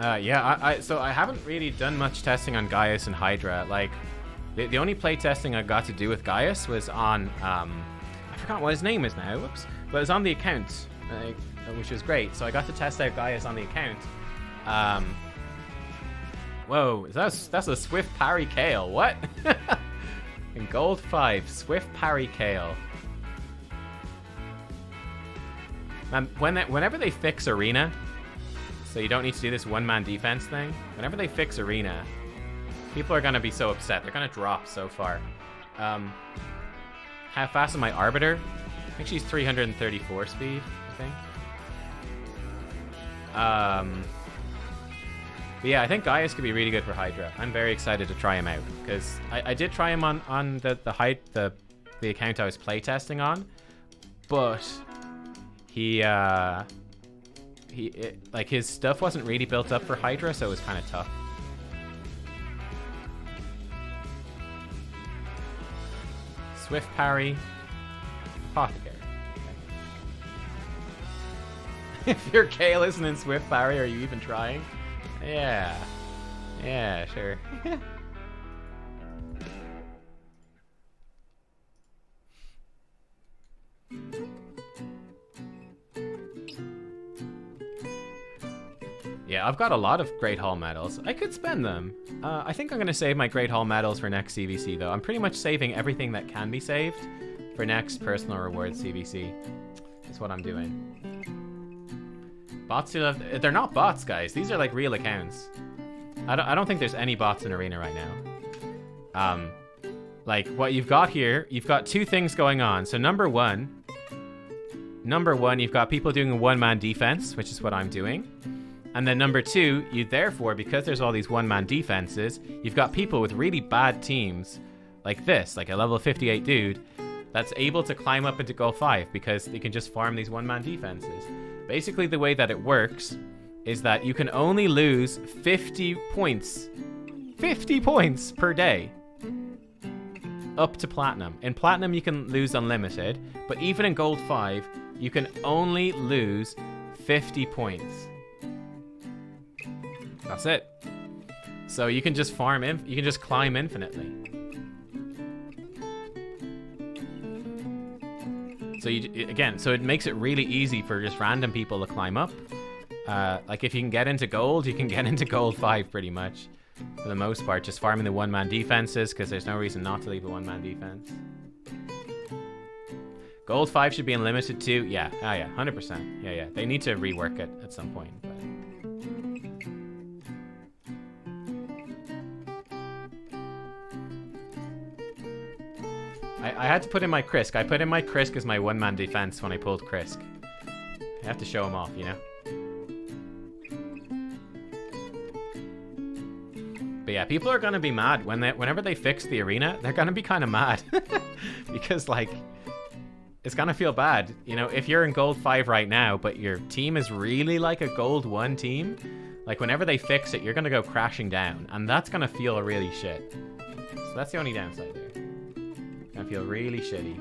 Yeah, so I haven't really done much testing on Gaius and Hydra. Like, the only play testing I got to do with Gaius was on, I forgot what his name is now, whoops. But it was on the account, which was great. So I got to test out Gaius on the account. Whoa, that's a Swift Parry Kale. What? In Gold 5, Swift Parry Kale. Man, whenever they fix Arena, so you don't need to do this one-man defense thing, whenever they fix Arena, people are going to be so upset. They're going to drop so far. How fast is my Arbiter? I think she's 334 speed, I think. But yeah, I think Gaius could be really good for Hydra. I'm very excited to try him out, because I did try him on the account I was playtesting on, but like his stuff wasn't really built up for Hydra, so it was kind of tough. Swift Parry, Apothecary. If your Kale isn't in Swift Parry, are you even trying? Yeah. Yeah, sure. Yeah, I've got a lot of Great Hall medals. I could spend them. I think I'm going to save my Great Hall medals for next CVC, though. I'm pretty much saving everything that can be saved for next personal rewards CVC. That's what I'm doing. Bots who have... They're not bots, guys. These are like real accounts. I don't think there's any bots in Arena right now. Like, what you've got here, you've got two things going on. So number one, you've got people doing a one-man defense, which is what I'm doing. And then number two, you therefore, because there's all these one-man defenses, you've got people with really bad teams, like this, like a level 58 dude, that's able to climb up into Gold 5 because they can just farm these one-man defenses. Basically, the way that it works is that you can only lose 50 points. 50 points per day. Up to Platinum. In Platinum, you can lose unlimited, but even in Gold 5, you can only lose 50 points. That's it. So you can just farm, you can just climb infinitely. So so it makes it really easy for just random people to climb up. Like if you can get into gold, you can get into Gold 5 pretty much. For the most part, just farming the one-man defenses, because there's no reason not to leave a one-man defense. Gold 5 should be unlimited too. Yeah, oh yeah, 100%. Yeah, they need to rework it at some point. But... I had to put in my Krisk. I put in my Krisk as my one-man defense when I pulled Krisk. I have to show him off, you know? But yeah, people are gonna be mad whenever they fix the arena. They're gonna be kind of mad because like it's gonna feel bad, you know. If you're in gold 5 right now, but your team is really like a gold 1 team, like whenever they fix it, you're gonna go crashing down, and that's gonna feel really shit. So that's the only downside there. Gonna feel really shitty.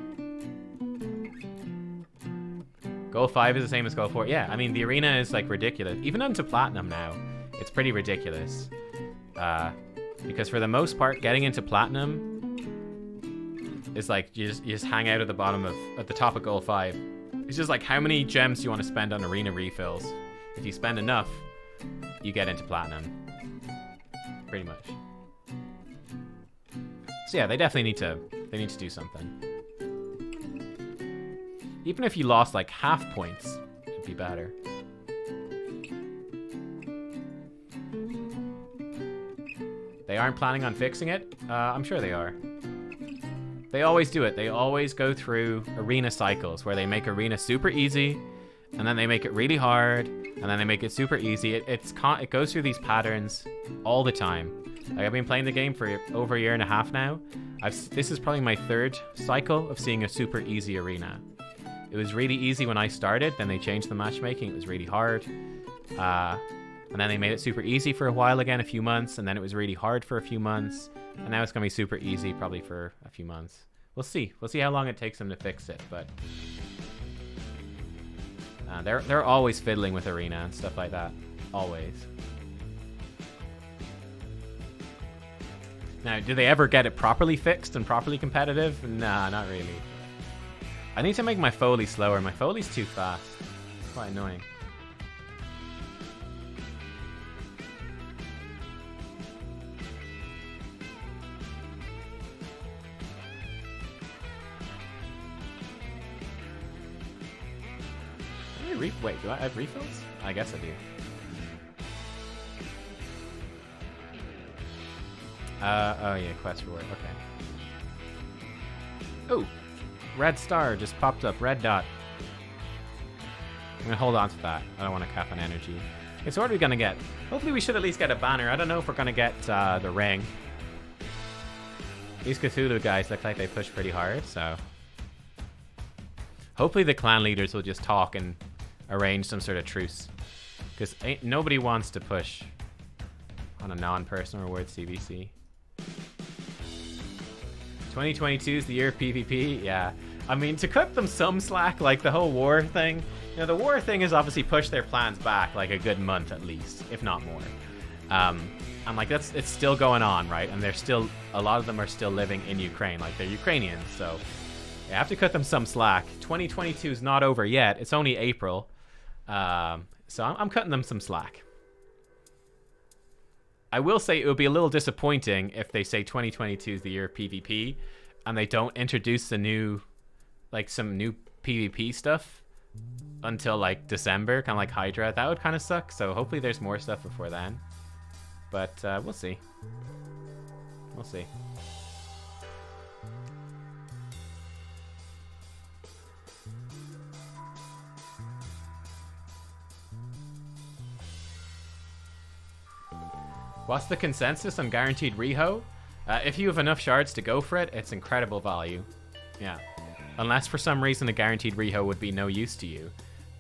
Gold 5 is the same as gold 4. Yeah, I mean the arena is like ridiculous. Even onto platinum now, it's pretty ridiculous. Because for the most part, getting into platinum is like you just hang out at the bottom at the top of gold 5. It's just like how many gems do you want to spend on arena refills? If you spend enough, you get into platinum. Pretty much. So yeah, they definitely need to do something. Even if you lost like half points, it'd be better. They aren't planning on fixing it? I'm sure they are. They always do it. They always go through arena cycles where they make arena super easy, and then they make it really hard, and then they make it super easy. It goes through these patterns all the time. Like I've been playing the game for over a year and a half now. This is probably my 3rd cycle of seeing a super easy arena. It was really easy when I started, then they changed the matchmaking. It was really hard. And then they made it super easy for a while again, a few months, and then it was really hard for a few months, and now it's gonna be super easy probably for a few months. We'll see. We'll see how long it takes them to fix it, but they're always fiddling with arena and stuff like that. Always. Now, do they ever get it properly fixed and properly competitive? Nah, not really. I need to make my Foley slower. My Foley's too fast. It's quite annoying. Wait, do I have refills? I guess I do. Oh yeah, quest reward, okay. Oh, red star just popped up, red dot. I'm gonna hold on to that. I don't want to cap on energy. Okay, so what are we gonna get? Hopefully we should at least get a banner. I don't know if we're gonna get the ring. These Cthulhu guys look like they push pretty hard, so... Hopefully the clan leaders will just talk and arrange some sort of truce. Because nobody wants to push on a non-personal reward CVC. 2022 is the year of PvP? Yeah. I mean, to cut them some slack, like the whole war thing, you know, the war thing has obviously pushed their plans back like a good month at least, if not more. And like it's still going on, right? And they're still, a lot of them are still living in Ukraine, like they're Ukrainians, so you have to cut them some slack. 2022 is not over yet, it's only April. So I'm cutting them some slack. I will say it would be a little disappointing if they say 2022 is the year of PvP and they don't introduce the new, like some new PvP stuff until like December, kind of like Hydra. That would kind of suck. So hopefully there's more stuff before then. But we'll see. We'll see. What's the consensus on guaranteed Riho? If you have enough shards to go for it, it's incredible value. Yeah. Unless for some reason a guaranteed Riho would be no use to you.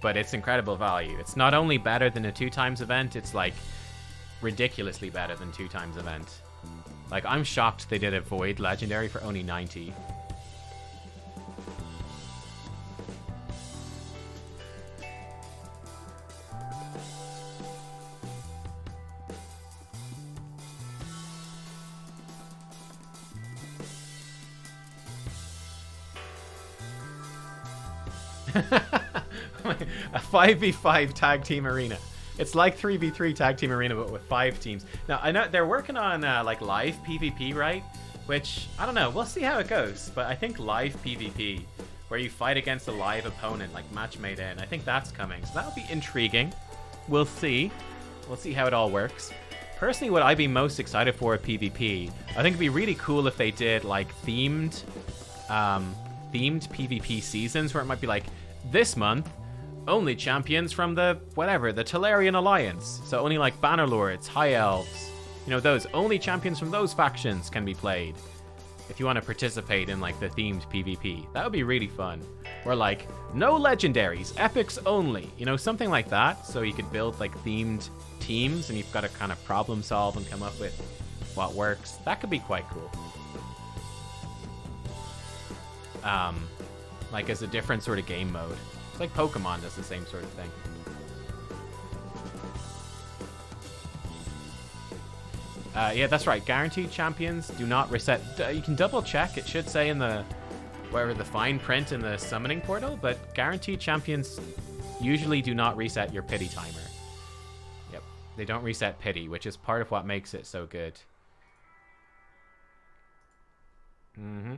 But it's incredible value. It's not only better than a 2x event, it's like ridiculously better than 2x event. Like, I'm shocked they did a Void Legendary for only 90. A 5v5 tag team arena. It's like 3v3 tag team arena, but with 5 teams. Now, I know they're working on like live PvP, right? Which, I don't know, we'll see how it goes. But I think live PvP where you fight against a live opponent, like match made in. I think that's coming, so that'll be intriguing. We'll see. We'll see how it all works. Personally, what I'd be most excited for at PvP, I think it'd be really cool if they did like themed PvP seasons, where it might be like, this month, only champions from the Talarian Alliance. So only like Bannerlords, High Elves, you know, those. Only champions from those factions can be played. If you want to participate in like the themed PvP, that would be really fun. Or like, no legendaries, epics only. You know, something like that. So you could build like themed teams and you've got to kind of problem solve and come up with what works. That could be quite cool. Like as a different sort of game mode. It's like Pokemon does the same sort of thing. Yeah, that's right. Guaranteed champions do not reset. You can double check. It should say in the fine print in the summoning portal, but guaranteed champions usually do not reset your pity timer. Yep, they don't reset pity, which is part of what makes it so good. Mm-hmm.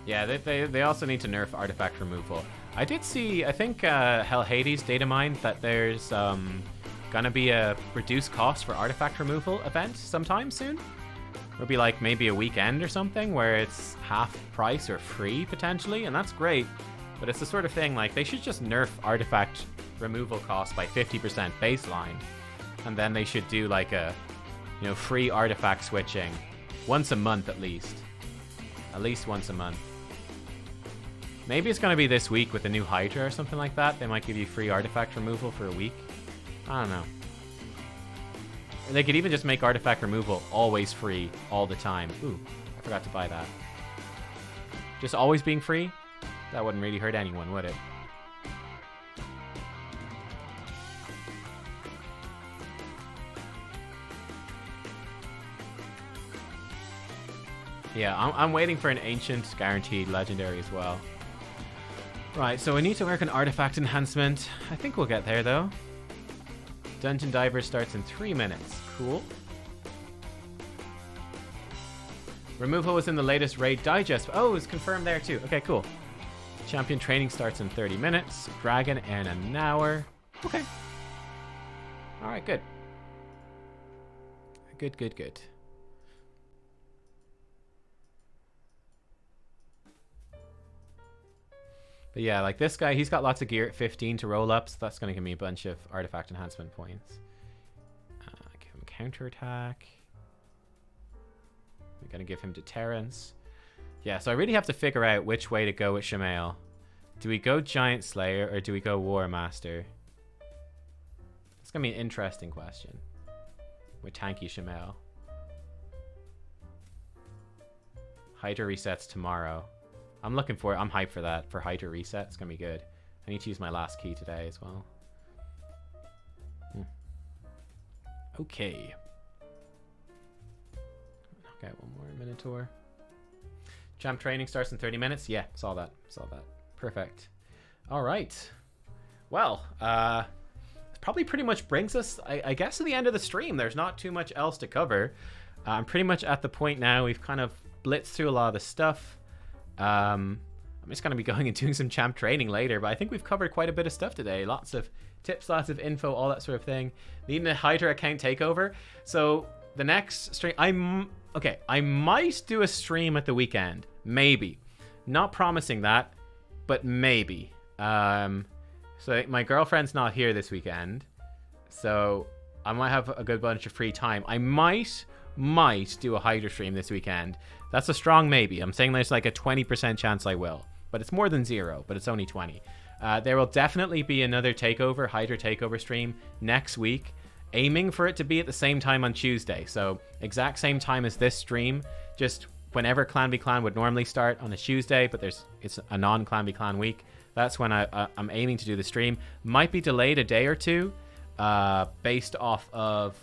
Yeah, they also need to nerf artifact removal. I did see, I think Hell Hades data mined that there's gonna be a reduced cost for artifact removal event sometime soon. It'll be like maybe a weekend or something where it's half price or free potentially, and that's great. But it's the sort of thing like they should just nerf artifact removal cost by 50% baseline, and then they should do like a, you know, free artifact switching once a month at least once a month. Maybe it's going to be this week with the new Hydra or something like that. They might give you free artifact removal for a week. I don't know. Or they could even just make artifact removal always free all the time. Ooh, I forgot to buy that. Just always being free? That wouldn't really hurt anyone, would it? Yeah, I'm waiting for an ancient guaranteed legendary as well. Right, so we need to work on artifact enhancement. I think we'll get there, though. Dungeon Diver starts in 3 minutes. Cool. Removal was in the latest raid digest. Oh, it's confirmed there, too. Okay, cool. Champion training starts in 30 minutes. Dragon in an hour. Okay. All right, good. Good. But yeah, like this guy, he's got lots of gear at 15 to roll up, so that's going to give me a bunch of artifact enhancement points. Give him counterattack. We're going to give him deterrence. Yeah, so I really have to figure out which way to go with Chameleo. Do we go Giant Slayer or do we go War Master? It's going to be an interesting question with tanky Chameleo. Hydra resets tomorrow. I'm looking for it. I'm hyped for that. For Hydra reset, it's gonna be good. I need to use my last key today as well. Okay. Okay, one more Minotaur. Champ training starts in 30 minutes. Yeah, saw that. Perfect. All right. Well, probably pretty much brings us, I guess, to the end of the stream. There's not too much else to cover. I'm pretty much at the point now. We've kind of blitzed through a lot of the stuff. I'm just going to be going and doing some champ training later, but I think we've covered quite a bit of stuff today. Lots of tips, lots of info, all that sort of thing. Needing a Hydra account takeover. So the next stream, I might do a stream at the weekend. Maybe. Not promising that, but maybe. So my girlfriend's not here this weekend, so I might have a good bunch of free time. I might do a Hydra stream this weekend. That's a strong maybe. I'm saying there's like a 20% chance I will, but it's more than 0, but it's only 20. There will definitely be another Hydra takeover stream next week, aiming for it to be at the same time on Tuesday. So exact same time as this stream, just whenever Clan v Clan would normally start on a Tuesday, but it's a non-Clan v Clan week. That's when I'm aiming to do the stream. Might be delayed a day or two, based off of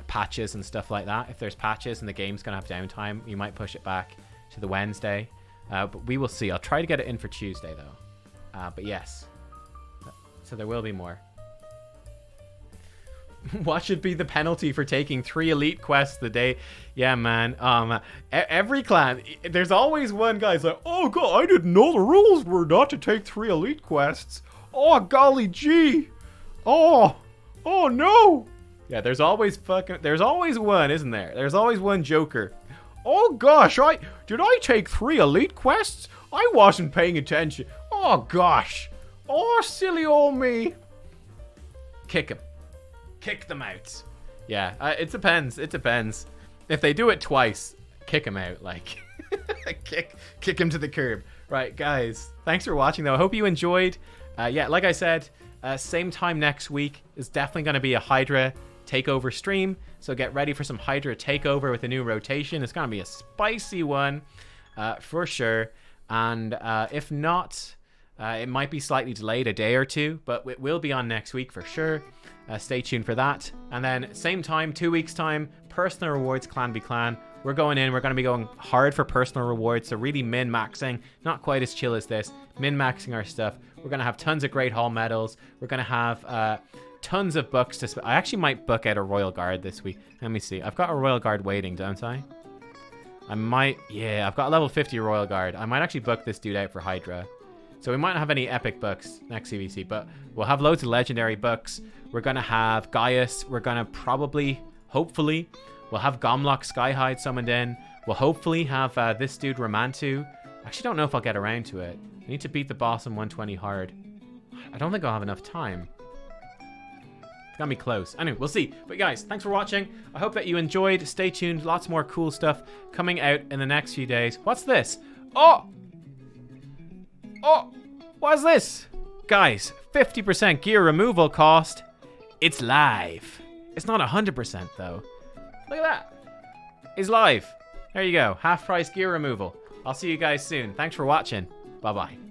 patches and stuff like that. If there's patches and the game's gonna have downtime, you might push it back to the Wednesday. But we will see. I'll try to get it in for Tuesday though. But yes, So there will be more. What should be the penalty for taking 3 elite quests the day? Yeah, man. Every clan, there's always one guy's like, oh god, I didn't know the rules were not to take 3 elite quests. Oh golly gee. Oh no. Yeah, there's always one, isn't there? There's always one joker. Oh gosh, did I take 3 elite quests? I wasn't paying attention. Oh gosh. Oh, silly old me. Kick him. Kick them out. Yeah, it depends. It depends. If they do it twice, kick him out. Like, kick him to the curb. Right, guys. Thanks for watching, though. I hope you enjoyed. Yeah, like I said, same time next week is definitely going to be a Hydra takeover stream. So get ready for some Hydra takeover with a new rotation. It's going to be a spicy one for sure. And if not, it might be slightly delayed a day or two, but it will be on next week for sure. Stay tuned for that. And then same time, 2 weeks time, personal rewards, clan v clan. We're going in, we're going to be going hard for personal rewards. So really min-maxing, not quite as chill as this, min-maxing our stuff. We're going to have tons of great haul medals. We're going to have tons of books to I actually might book out a Royal Guard this week. Let me see. I've got a Royal Guard waiting, don't I? I might, yeah, I've got a level 50 Royal Guard. I might actually book this dude out for Hydra. So we might not have any epic books next CVC, but we'll have loads of legendary books. We're going to have Gaius. We're going to probably, hopefully, we'll have Gomlock Skyhide summoned in. We'll hopefully have this dude Ramantu. I actually don't know if I'll get around to it. I need to beat the boss in 120 hard. I don't think I'll have enough time. It's gonna be close. Anyway, we'll see. But guys, thanks for watching. I hope that you enjoyed. Stay tuned. Lots more cool stuff coming out in the next few days. What's this? Oh, what's this? Guys, 50% gear removal cost. It's live. It's not 100% though. Look at that. It's live. There you go. Half price gear removal. I'll see you guys soon. Thanks for watching. Bye-bye.